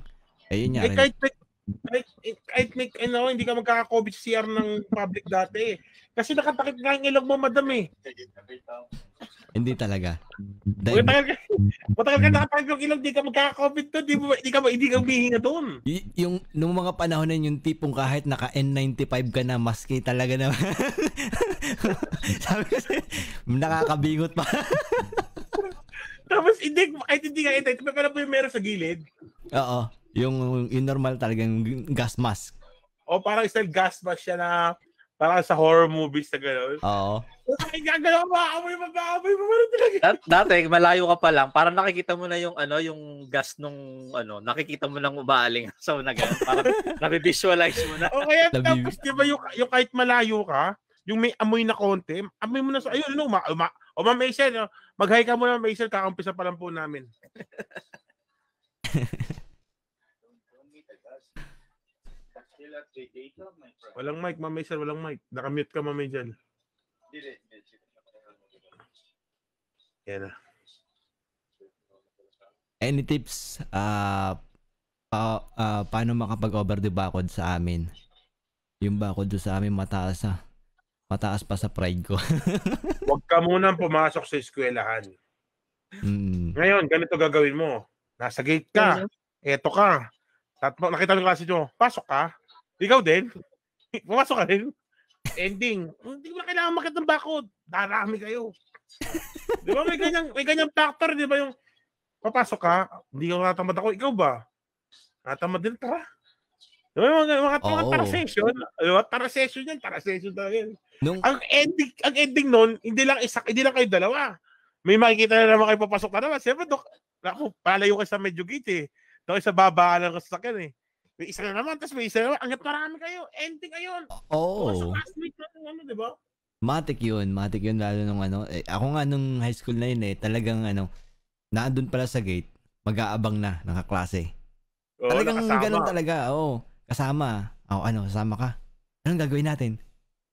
Ayun nga rin. Kahit hindi ka magkaka-COVID CR ng public dati. Kasi nakatakip nga yung ilog mo, madam eh. Hindi talaga. Matagal ka nakatakip yung ilog, di ka magkaka-COVID doon. Hindi ka umihinga doon. Yung nung mga panahon na yung tipong kahit naka N95 ka na, maski talaga na. Sabi kasi, nakakabingot pa. Tapos kahit hindi ka N95, pero po yung meron sa gilid. Oo. Yung normal talagang gas mask. O parang style gas mask siya na parang sa horror movies na gano'n. Oo. Ay, gagalaw mo, amoy mo talaga. Dati, malayo ka pa lang, parang nakikita mo na yung yung gas nung nakikita mo nang umaaling sa una gano'n. Parang nabivisualize mo na. O kaya tapos di ba yung kahit malayo ka, yung may amoy na konti, amoy mo na sa, ayun, Ma'am Maisel, mag-hi ka muna, Ma'am Maisel, kakampisa pa lang po namin. Walang mic, Ma'am Maisel, walang mic. Nakamute ka, Ma'am Maisel. Yan na. Any tips paano makapag-over the bakod sa amin? Yung bakod do sa amin mataas pa sa pride ko. Huwag ka munang pumasok sa eskwelahan. Ngayon, ganito gagawin mo. Nasa gate ka. Eto ka. Nakita mo yung klase nyo. Pasok ka. Ikaw din. Pumasok ka din. Ending. Hindi mo na kailangan makita ng bakod. Darami kayo. Di ba may ganyang factor, di ba yung papasok ka, hindi ka natamad ako. Ikaw ba? Natamad din, tara. Di ba mga tara session? Di ba? Tara session yan. Tara session talaga yan. Ang ending nun, hindi lang kayo dalawa. May makikita na naman kayo papasok na naman. Siyempre, palayo ka sa medyo gate eh. Doon sa baba ka lang sa sakyan eh. May isa na naman, tapos may isa na naman. Hanggat marami kayo. Ending ayun. Oo. Sa classmate na di ba? Matik yun lalo nung ako nga nung high school na yun talagang naandun pala sa gate, mag-aabang na ng kaklase. Talagang ganun talaga, kasama. Kasama ka. Anong gagawin natin?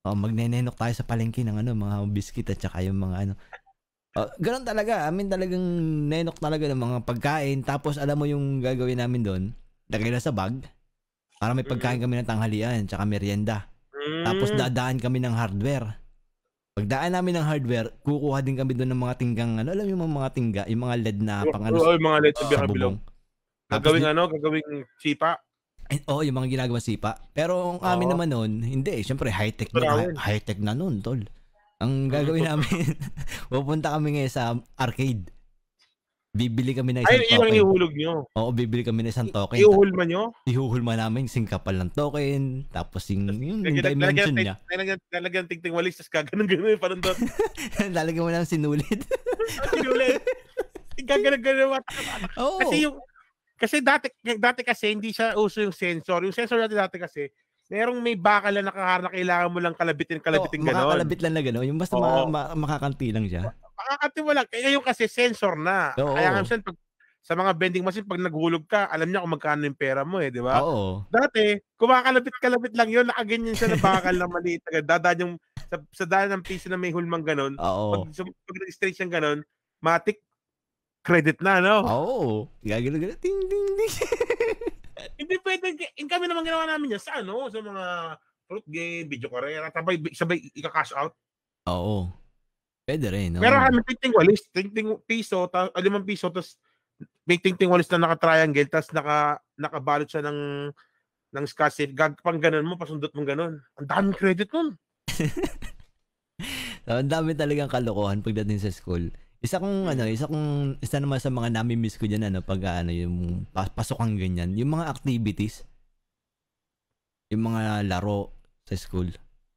Magnenenok tayo sa palengke ng mga biscuit at saka yung mga ganun talaga. Talagang nenok talaga ng mga pagkain. Tapos alam mo yung gagawin namin doon, lagay na sa bag, para may pagkain kami ng tanghalian, tsaka merienda. Tapos dadaan kami ng hardware. Pagdaan namin ng hardware, kukuha din kami doon ng mga tinggang, alam yung mga tingga, yung mga LED na pang yung mga LED na bubong. Gagawing sipa. Yung mga ginagawa sipa. Pero ang amin naman noon, hindi. Siyempre, high-tech na noon, tol. Ang gagawin namin, pupunta kami ngayon sa arcade. Bibili kami ng isang token. Ay, yung ihulog nyo. Oo, bibili kami ng isang token. Ihuhulma nyo? Ihuhulma namin, singkapal ng token, tapos yung dimension niya. Lalagyan tingting walis, tapos gaganon-ganon yung panundot. Lalagyan mo lang sinulit. Sinulit. Gaganon-ganon. Kasi dati kasi hindi siya uso yung sensor. Yung sensor dati kasi, merong may bakal na nakaharap na kailangan mo lang kalabitin gano'n. Makakalabit lang na gano'n. Yung basta makakanti lang siya. Makakanti mo lang. Kaya yung kasi sensor na. Kaya nga sa mga vending machine, pag naghulog ka, alam niya kung magkano yung pera mo di ba? Oo. Dati, kumakalabit lang yun, nakaganyan siya na bakal na maliit. Dadaan yung, sa daan ng piso na may hulmang gano'n. Oo. Pag nag-straight siyang gano'n, matik, credit na, no? Oo. Gagano-gano. Ding, ding, ding. Hindi pwede. Kami naman ginawa namin yan sa mga fruit game, video karera, sabay ika-cash out. Oo. Pwede rin. No? Pero kami tingting walis, tingting piso, 5 piso, tapos may tingting walis na naka-triangle, tapos nakabalot siya ng scotch tape. Pang ganun mo, pasundot mong ganun. Ang daming credit nun. So, ang dami talagang kalokohan pagdating sa school. Isa naman sa mga nami-miss ko diyan pag yung pasokang ganyan, yung mga activities, yung mga laro sa school.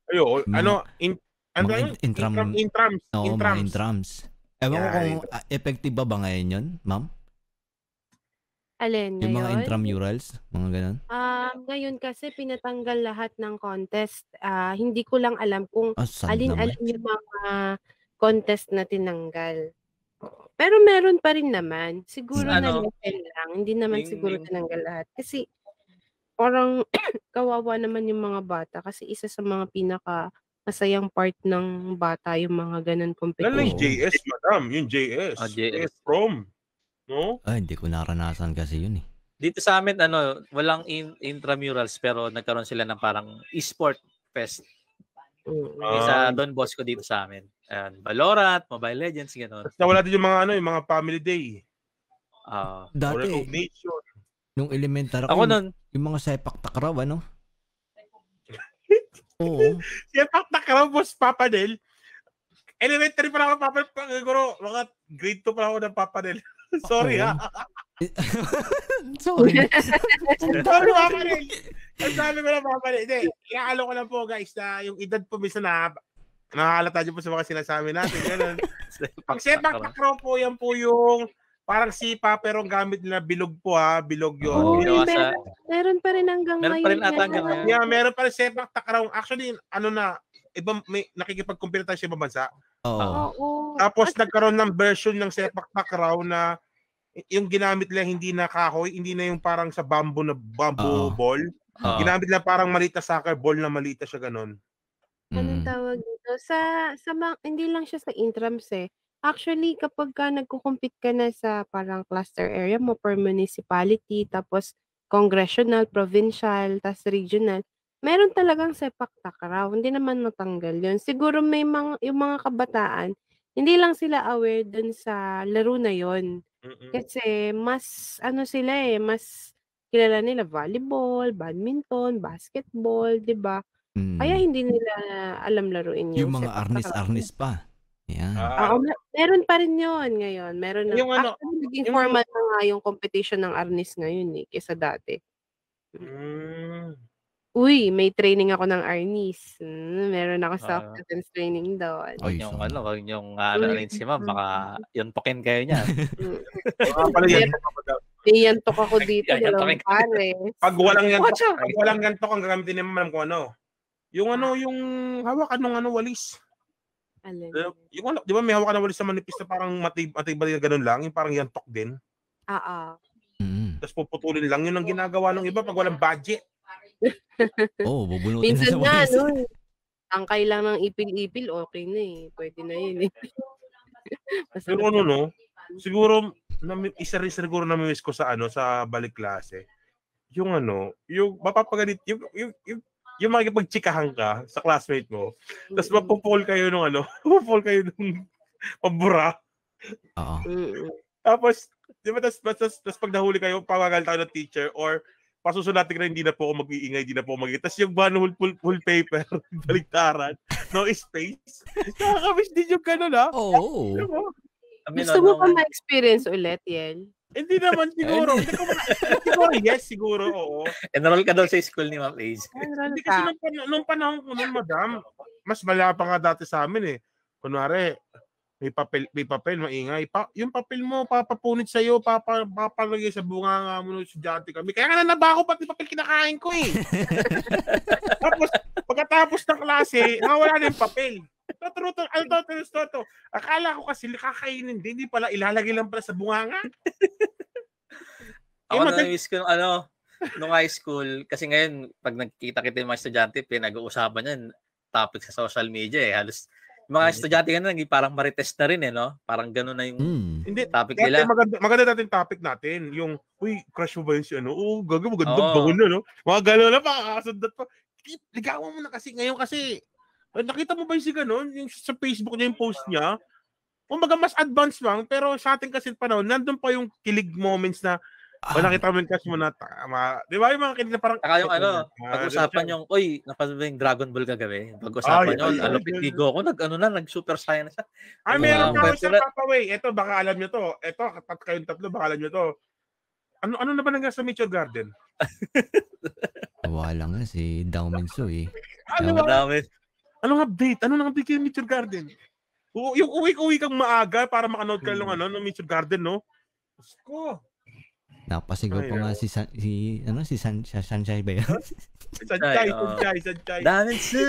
Ayo, Mga- intrams. Mga intrams. Ewan ko kung Yan, effective ba ngayon yun, ma'am? Alin Yung mga ngayon? intramurals, mga ganun. Ngayon kasi pinatanggal lahat ng contest. Hindi ko lang alam kung Sad naman. alin-alin yung mga contest na tinanggal. Pero meron pa rin naman. Siguro na level lang. Hindi naman siguro tinanggal lahat. Kasi parang kawawa naman yung mga bata. Kasi isa sa mga masayang part ng bata yung mga ganun Lalo yung competition. JS, madam. Yung JS. JS prom. No? Hindi ko naranasan kasi yun eh. Dito sa amin, walang intramurals pero nagkaroon sila ng parang e-sport fest. Sa Don Bosco dito sa amin. Valorant, Mobile Legends, gano'n. Tapos nawala din yung mga family day. Dati, recognition. nung elementary Ako nun, yung mga sepak takraw, Oo. Sepak takraw, boss Papa Del. Elementary pa lang ako Papa Del. Siguro, mga grade 2 pa lang ako ng Papa Del. Sorry ha. Sorry. Sorry Papa Del. Ang sabi ko lang Papa Del. Hindi, iaalo ko lang po guys na yung edad po minsan nakahalata nyo po sa mga sinasabi natin. Ganun. Pag sepak takraw po, yan po yung parang sipa pero gamit nila bilog po ha. Bilog yun. Meron pa rin hanggang meron pa rin ata hanggang ngayon. Yeah, meron pa rin sepak takraw. Actually, may nakikipag-compare tayo sa ibang bansa. Oo. Tapos nagkaroon ng version ng sepak takraw na yung ginamit nila hindi na kahoy, hindi na yung parang sa bamboo ball. Ginamit nila parang maliit na soccer ball na maliit siya ganun. Anong tawag dito? Hindi lang siya sa intrams eh. Actually, kapag nagko-compete ka na sa parang cluster area mo per municipality, tapos congressional, provincial, tas regional, meron talagang sepak takraw. Hindi naman matanggal yun. Siguro yung mga kabataan, hindi lang sila aware dun sa laro na yon. Kasi mas mas kilala nila volleyball, badminton, basketball, 'di ba? Kaya hindi nila alam laruin yung mga arnis-arnis pa. Yeah. Meron pa rin yun ngayon. Meron na. Actually, naging formal na nga yung competition ng arnis ngayon kesa dati. Uy, may training ako ng arnis. Meron ako self-defense training doon. Huwag yung arrange si ma'am, baka yuntokin kayo niya. May yantok ako dito. Pag walang yantok, ang gagamitin ni ma'am kung ano. Yung hawakan ng walis. Alin? Yung di ba may hawakan ng walis sa manipis na parang matibay na ganun lang, yung parang yantok din. Tapos puputulin lang, yun ang ginagawa ng iba pag walang budget. Bubunutin minsan na sa walis. Tangkay lang ng ipil-ipil, okay na pwede na yun Pero siguro isa rin siguro na miss ko sa balik klase. Yung mapapaganit yung makikipagtsikahan ka sa classmate mo, tapos mapupol kayo nung pabura. Tapos, di ba, tapos pag nahuli kayo, pawagal tayo ng teacher, or pasusunatin na hindi na po ako mag-iingay, hindi na po mag-iingay. Tapos yung full paper, baliktaran, no space. Nakakamiss din yung gano'n, ha? Oo. Gusto mo pa ma-experience ulit, Yel? Hindi naman siguro. Siguro yes, siguro, oo. Enroll ka daw sa school ni Ma'am Ace. Hindi kasi nung panahon ko nun, madam, mas mala pa nga dati sa amin Kunwari, may papel, maingay. Yung papel mo, papapunit sa'yo, papalagay sa bunganga mo ng estudyante kami. Kaya nga nanaba ako, pati papel kinakain ko Tapos, pagkatapos ng klase, nawala na yung papel. Toto. Akala ko kasi kakainin din, hindi pala ilalagay lang pala sa bunganga. Ako na-miss ko nung high school, kasi ngayon, pag nagkita-kita yung mga estudyante, pinag-uusapan yan, topic sa social media Halos, yung mga estudyante naging parang marites na rin no? Parang gano'n na yung topic nila. Maganda natin topic natin. Yung, crush mo ba yun si maganda, bangon na, no? Mga gano'n na, pakakasundat pa. Ligawan mo na kasi, ngayon kasi, nakita mo ba yung si gano'n? Yung sa Facebook niya, yung post niya? Kumbaga mas advanced lang, pero sa atin kasi panahon, nandun pa yung kilig moments na O nakita mo yung crush mo na tama. Di ba yung mga kinita parang... Saka yung pag-usapan yung, napansin mo yung Dragon Ball kagabi? Pag-usapan yun, Lupit Tigo ako, nag-super saiyan na siya. Ay, meron pa ako sa Papa Way. Ito, baka alam nyo to. Ito, kayong tatlo, baka alam nyo to. Ano na ba nangyari sa Mitchell Garden? Wala nga si Daumenso eh. Anong update? Anong update kay Mitchell Garden? Yung uwi kang maaga para makanood ka lang ng Mitchell Garden, no? Ko. Napasigaw pa nga si Sunshine ba yun? Sunshine. Daumenso.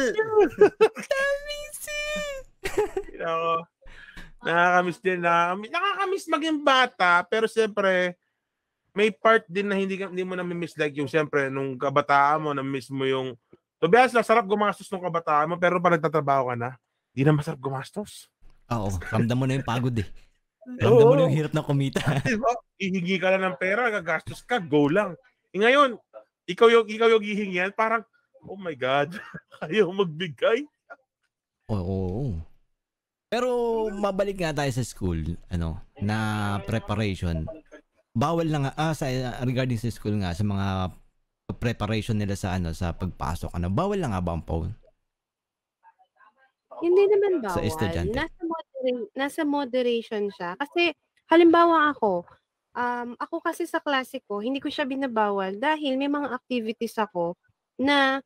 Nakakamiss din nakakamiss maging bata, pero siyempre may part din na hindi mo na-miss, like yung siyempre nung kabataan mo, na-miss mo yung to be honest, sarap gumastos nung kabataan mo, pero pag nagtatrabaho ka na, hindi na masarap gumastos. Oo, ramdam mo na yung pagod eh. Ramdam mo na yung hirap na kumita. Diba? Ihingi ka lang ng pera, gagastos ka, go lang. Ngayon, ikaw yung hihingihan, parang, oh my God, ayaw magbigay. Oo. Pero mabalik nga tayo sa school, na preparation. Bawal na nga regarding sa school nga, sa mga preparation nila sa sa pagpasok, bawal na nga ba ang phone? Hindi naman Sa bawal. estudyante. Nasa moderation siya. Kasi, halimbawa ako kasi sa klase ko, hindi ko siya binabawal dahil may mga activities ako na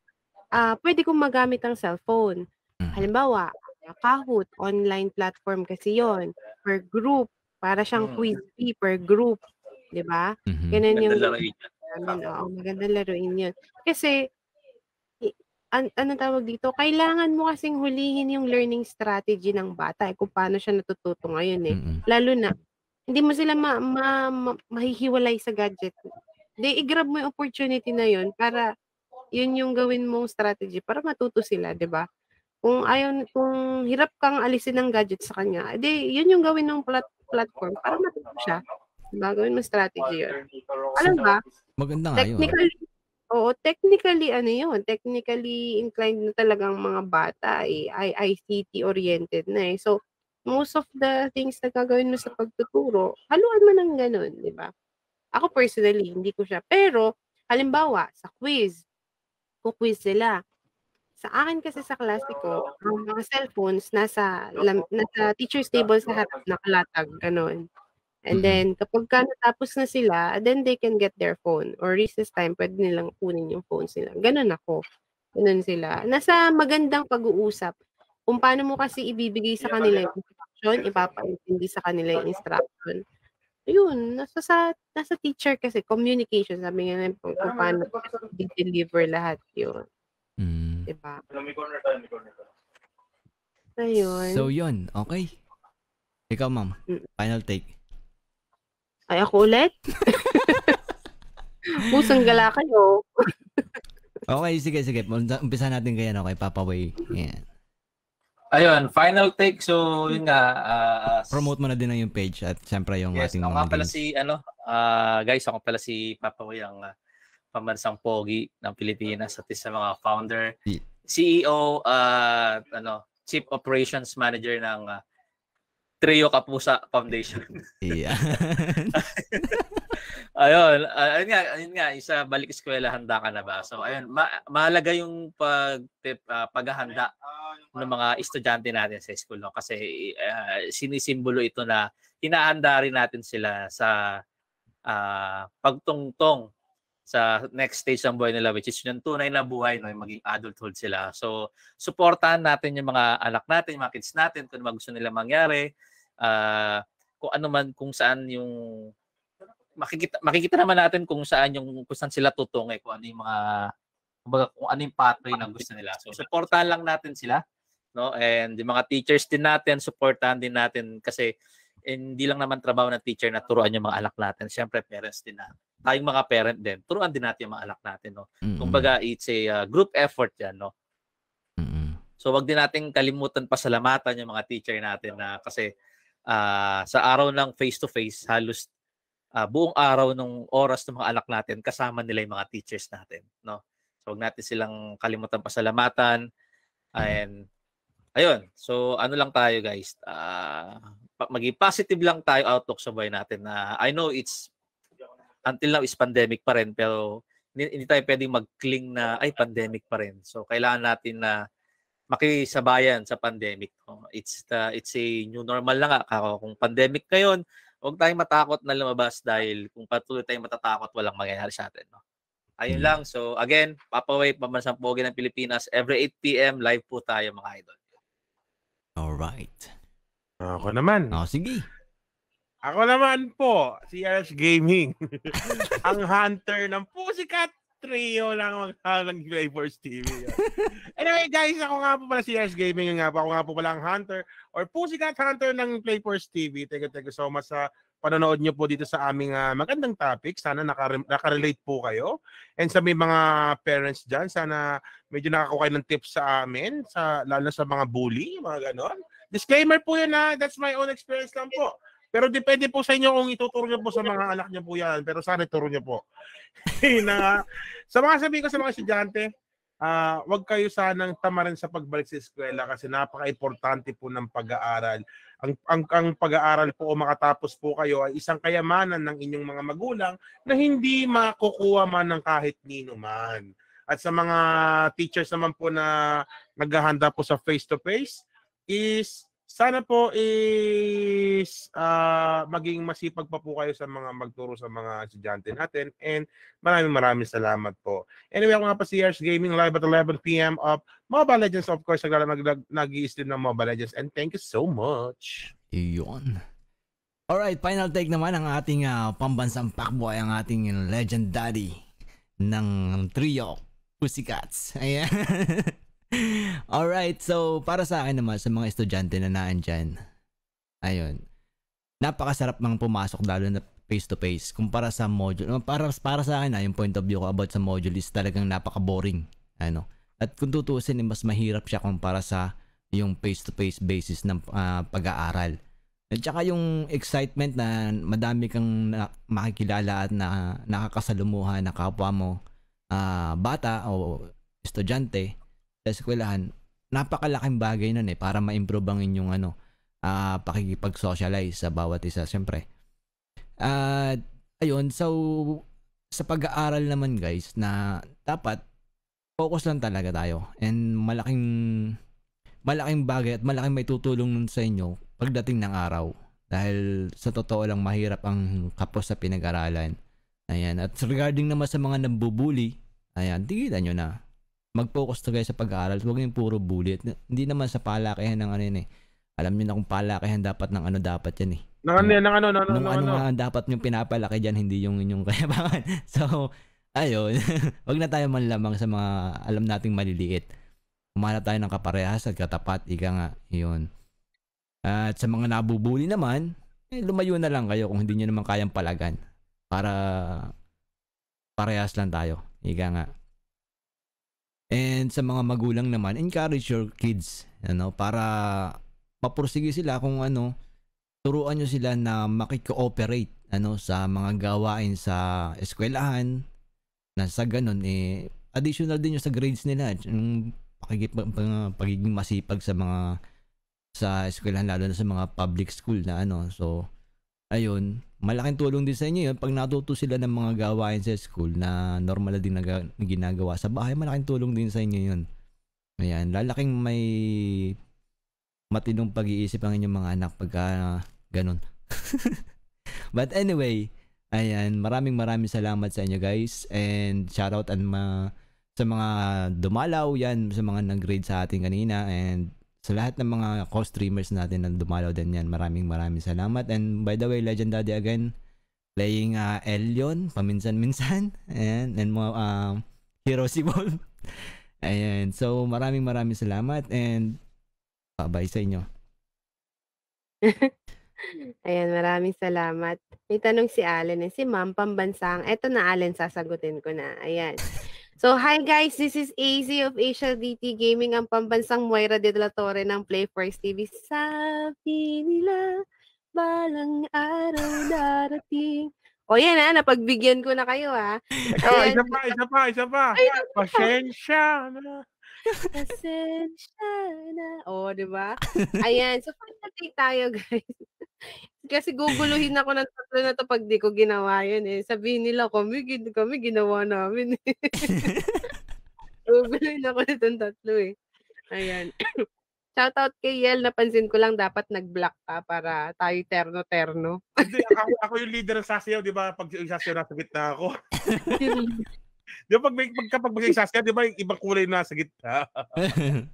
pwede kong magamit ang cellphone. Halimbawa, Kahoot, online platform kasi yon, per group, para siyang quiz bee per group, 'di ba? Ganun yung magandang laruin yun. Kasi ano tawag dito, kailangan mo kasing hulihin yung learning strategy ng bata kung paano siya natututo ngayon Lalo na hindi mo sila mahihiwalay sa gadget. I-grab mo yung opportunity na yun para yun yung gawin mong strategy para matuto sila, 'di ba? Kung hirap kang alisin ng gadget sa kanya, yun yung gawin ng platform para matuto siya. Diba? Gawin mo strategy yun. Alam ba? Maganda nga yun. Technically, technically inclined na talagang mga bata ICT oriented na So, most of the things na gagawin mo sa pagtuturo, haluan mo ng ganun, di ba? Ako personally, hindi ko siya. Pero, halimbawa, sa quiz quiz sila. Sa akin kasi sa klase ko, ang mga cellphones nasa teacher's table sa harap, nakalatag, ganun. And then, kapag natapos na sila, then they can get their phone. Or recess time, pwede nilang kunin yung phones nila. Ganun ako. Ganun sila. Nasa magandang pag-uusap. Kung paano mo kasi ibibigay sa kanila yung instruction, ipapaintindi sa kanila yung instruction. Yun, nasa teacher kasi, communication, sabi nga kung paano i-deliver lahat yun. Diba? Ayun. So, yun. Okay. Ikaw, ma'am. Final take. Ay, ako ulit? Pusang gala kayo. Okay, sige. Umpisa natin kay Papa Way. Yan. Ayun, final take. So, yun nga. Promote mo na din yung page at siyempre yung ating mga ako pala guys, ako pala si Papa Way, ang pambansang pogi ng Pilipinas at isa mga founder, CEO, Chief Operations Manager ng Trio Kapusa Foundation. Yeah. Ayun nga, isa balik eskwela, handa ka na ba? So ayun, mahalaga yung paghahanda ng mga estudyante natin sa school, no? Kasi sinisimbolo ito na hinahanda rin natin sila sa pagtungtong sa next stage ng buhay nila, which is yung tunay na buhay, no, yung maging adulthood sila. So, supportahan natin yung mga anak natin, yung mga kids natin, kung ano gusto nila mangyari, kung ano man, kung saan yung makikita naman natin kung saan sila tutungo, kung ano yung kung ano yung pathway na gusto nila. So, supportahan lang natin sila, no? And yung mga teachers din natin, supportahan din natin kasi hindi lang naman trabaho ng teacher na turuan yung mga anak natin. Siyempre, parents din natin. Tayong mga parent din, turuan din natin yung mga anak natin, no? Kumbaga, it's a group effort yan, no? So, wag din nating kalimutan pasalamatan yung mga teacher natin na kasi sa araw ng face-to-face, halos buong araw ng oras ng mga anak natin, kasama nila yung mga teachers natin, no? So, wag natin silang kalimutan pasalamatan. And, ayun. So, ano lang tayo, guys? Maging positive lang tayo outlook sa buhay natin. I know it's until now is pandemic pa rin, pero hindi tayo pwedeng mag-cling na ay pandemic pa rin. So kailangan natin na makisabayan sa pandemic. It's a new normal na nga. Kung pandemic ngayon, huwag tayong matakot na lumabas dahil kung patuloy tayong matatakot, walang mangyayari sa atin. No? Ayun lang. So again, Papaway, Pambansang Pogi ng Pilipinas, every 8 p.m. live po tayo mga idol. Alright. Ako naman. Sige. Ako naman po, si RS Gaming. Ang hunter ng Pussycat Trio lang ng Playforce TV. Anyway guys, ako nga po pala si RS Gaming. Ako nga po pala ang hunter or Pussycat Hunter ng Playforce TV. Thank you so much sa panonood nyo po dito sa aming magandang topic. Sana nakarelate po kayo. And sa may mga parents dyan, sana medyo nakakuha ng tips sa amin, lalo sa mga bully, mga ganon. Disclaimer po yun that's my own experience lang po. Pero depende po sa inyo kung ituturo nyo po sa mga anak nyo po yan. Pero sana ituro nyo po. Sa mga sabihin ko sa mga estudyante, wag kayo sanang tamarin sa pagbalik sa eskwela kasi napaka-importante po ng pag-aaral. Ang pag-aaral po o makatapos po kayo ay isang kayamanan ng inyong mga magulang na hindi makukuha man ng kahit nino man. At sa mga teachers naman po na naghahanda po sa face-to-face is sana po is maging masipag pa po kayo sa mga magturo sa mga estudyante natin and maraming salamat po. Anyway, ako nga pa si RS Gaming live at 11 p.m. of Mobile Legends. Of course, nag-i-stream ng Mobile Legends and thank you so much. Iyon. Alright, final take naman ang ating pambansang pakboy, ang ating legend daddy ng trio, Pussycats. Ayan. Alright, so para sa akin naman sa mga estudyante na naandyan, ayun, napakasarap mang pumasok lalo na face-to-face kumpara sa module. Para sa akin yung point of view ko about sa module is talagang napaka-boring. At kung tutuusin, mas mahirap siya kumpara sa yung face-to-face basis ng pag-aaral. At saka yung excitement na madami kang makikilala at na nakakasalumuha na kapwa mo bata o estudyante sa eskwelahan, napakalaking bagay nun para ma-improve ang inyong pakikipag-socialize sa bawat isa, syempre. Ayun, so sa pag-aaral naman guys, na dapat focus lang talaga tayo and malaking bagay at malaking may tutulong nun sa inyo pagdating ng araw. Dahil sa totoo lang mahirap ang kapos sa pinag-aralan. Ayan, at regarding naman sa mga nambubuli, ayan, tigilan nyo na. Mag-focus to guys sa pag-aaral. Huwag yung puro bully. At hindi naman sa palakihan ng Alam niyo na kung palakihan dapat ng dapat yan dapat yung pinapalaki dyan, hindi yung inyong kayabangan. So, ayun. Huwag na tayo manlamang sa mga alam nating maliliit. Umanap tayo ng kaparehas at katapat. Ika nga. Yun. At sa mga nabubuli naman, lumayo na lang kayo kung hindi nyo naman kayang palagan. Para parehas lang tayo. Ika nga. And sa mga magulang naman, encourage your kids, para mapursige sila kung turuan nyo sila na makikooperate sa mga gawain sa eskwelahan, na sa ganun additional din yung sa grades nila, yung pagiging masipag sa eskwelahan, lalo na sa mga public school na so ayun, malaking tulong din sa inyo yun pag natuto sila ng mga gawain sa school na normal din na ginagawa sa bahay. Malaking tulong din sa inyo yun. Ayan, lalaking may matinong pag-iisip ang inyong mga anak pagka ganun. But anyway, ayan, maraming salamat sa inyo guys, and shoutout sa mga dumalaw yan, sa mga nag-grade sa atin kanina, and sa lahat ng mga co-streamers natin na dumalaw din yan, maraming salamat. And by the way, Legend Daddy again, playing Elion, paminsan-minsan, and mga Hero si Wolf. Ayan, so maraming salamat, and bye sa inyo. Ayan, maraming salamat. May tanong si Allen, si Ma'am Pambansang. Eto na, Allen, sasagutin ko na. Ayan. So, hi guys, this is AZ of Asia DT Gaming, ang pambansang Moira de la Torre ng Playforce TV. Sabi nila, balang araw darating. O yan napagbigyan ko na kayo Isa pa. Pasensya na. O, diba? Ayan, so final take tayo guys. Kasi guguluhin ako ng tatlo na 'to 'pag di ko ginawa yun, eh. Sabihin nila kami ginawa namin, eh. Guguluhin ako nitong tatlo, eh. Ayan. Shoutout kay Yel, napansin ko lang dapat nag-block ka para tayo terno-terno. Hindi, ako yung leader ng sasayaw, di ba? Pag yung sasayaw, nasa gitna ako. Di ba kapag mag-sasayaw, di ba yung ibang kulay nasa gitna? Ayan.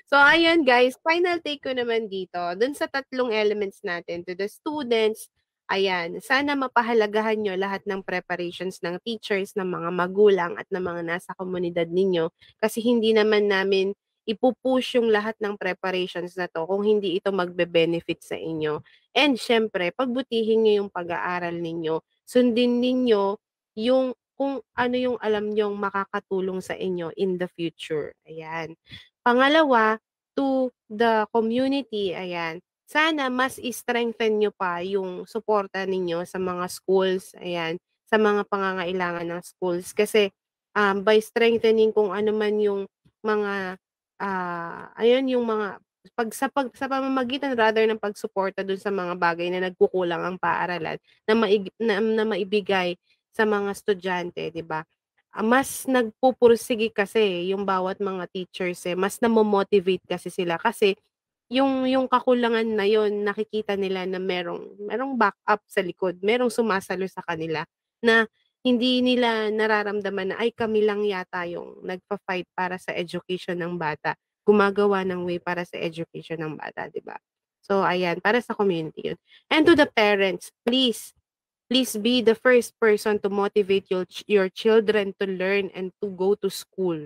So, ayun guys, final take ko naman dito, dun sa tatlong elements natin, to the students, ayan, sana mapahalagahan nyo lahat ng preparations ng teachers, ng mga magulang, at ng mga nasa komunidad ninyo, kasi hindi naman namin ipupush yung lahat ng preparations na to kung hindi ito magbe-benefit sa inyo. And syempre, pagbutihin nyo yung pag-aaral ninyo, sundin ninyo yung kung ano yung alam nyong makakatulong sa inyo in the future. Ayan. Pangalawa, to the community, ayan, sana mas i-strengthen nyo pa yung suporta ninyo sa mga schools, ayan, sa mga pangangailangan ng schools. Kasi by strengthening kung ano man yung mga ayun yung mga sa pamamagitan rather ng pagsuporta dun sa mga bagay na nagkukulang ang paaralan na maibigay sa mga estudyante, 'di ba? Mas nagpupursige kasi yung bawat mga teachers, eh, mas namo-motivate kasi sila kasi yung kakulangan na yon nakikita nila na merong backup sa likod, merong sumasalo sa kanila na hindi nila nararamdaman na, "Ay, kami lang yata yung nagfa-fight para sa education ng bata." Gumagawa ng way para sa education ng bata, 'di ba? So, ayan, para sa community yun. And to the parents, please be the first person to motivate your children to learn and to go to school.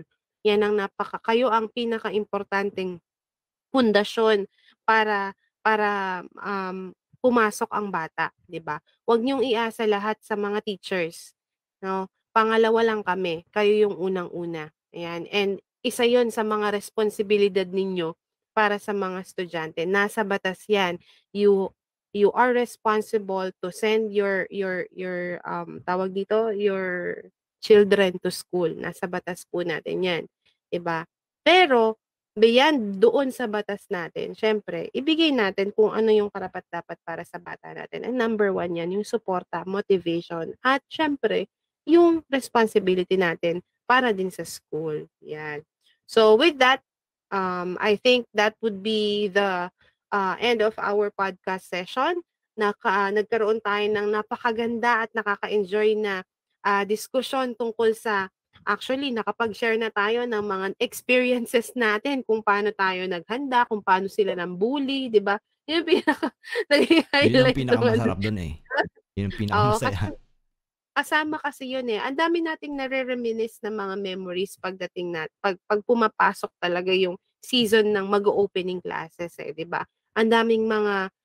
Yan ang kayo ang pinaka-importanteng pundasyon para pumasok ang bata, 'di ba? Huwag niyong iasa lahat sa mga teachers, 'no? Pangalawa lang kami, kayo yung unang-una. Ayan, and isa 'yon sa mga responsibilidad ninyo para sa mga estudyante. Nasa batas 'yan. You are responsible to send your tawag dito, your children to school. Nasa batas po natin 'yan, 'di ba? Pero beyond doon sa batas natin, siyempre ibigay natin kung ano yung karapat-dapat para sa bata natin. And number 1 yan, yung suporta, motivation, at siyempre yung responsibility natin para din sa school. Yan. So with that, I think that would be the end of our podcast session. Nagkaroon tayo ng napakaganda at nakaka-enjoy na diskusyon tungkol sa actually, nakapag-share na tayo ng mga experiences natin kung paano tayo naghanda, kung paano sila bully, 'di ba? Yun yung Yun yung nag-highlight pinakamasarap dun, eh. Yun yung pinakamasaya. Kasama kasi yun, eh. Ang dami nating nare-reminisce na mga memories pagdating pag pumapasok talaga yung season ng mag-o-opening classes, eh, 'di ba? Ang daming mga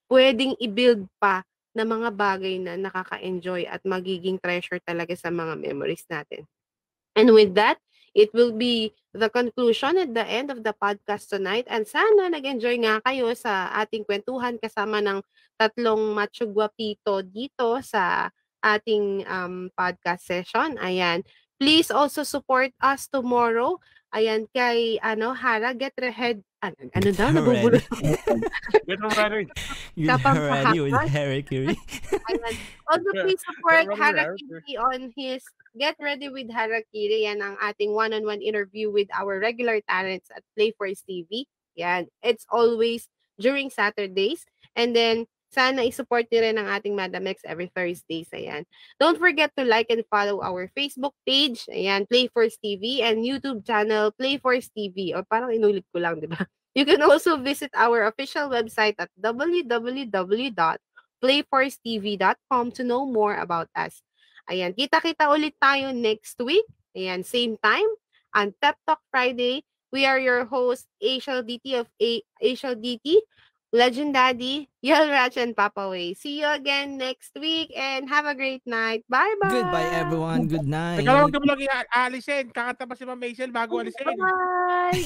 puwedeng i-build pa na mga bagay na nakaka-enjoy at magiging treasure talaga sa mga memories natin. And with that, it will be the conclusion at the end of the podcast tonight. And sana nag-enjoy nga kayo sa ating kwentuhan kasama ng tatlong macho guapito dito sa ating podcast session. Ayan. Please also support us tomorrow. Ayan, kay Hara, get ready. Ano daw? Nabubulo. Get ready. You're ready with Harry Curie. Also, please support Harakiri on his Get Ready with Harakiri. Yan ang ating one-on-one interview with our regular talents at Playforce TV. Yan. It's always during Saturdays. And then, sana isupport niyo rin ang ating Madam X every Thursdays. Ayan. Don't forget to like and follow our Facebook page. Ayan, Playforce TV, and YouTube channel, Playforce TV. O parang inulit ko lang, di ba? You can also visit our official website at www.playforcetv.com to know more about us. Ayan, kita-kita ulit tayo next week. Ayan, same time on Pep Talk Friday. We are your host, Asial DT of Asial DT, Legend Daddy, Yel Rach, and Papa Way. See you again next week and have a great night. Bye-bye! Goodbye, everyone. Good night. Nagkaroon ka mo lang alisin. Kakanta pa si Ma'am Maisel bago alisin. Bye!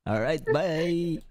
All right, bye.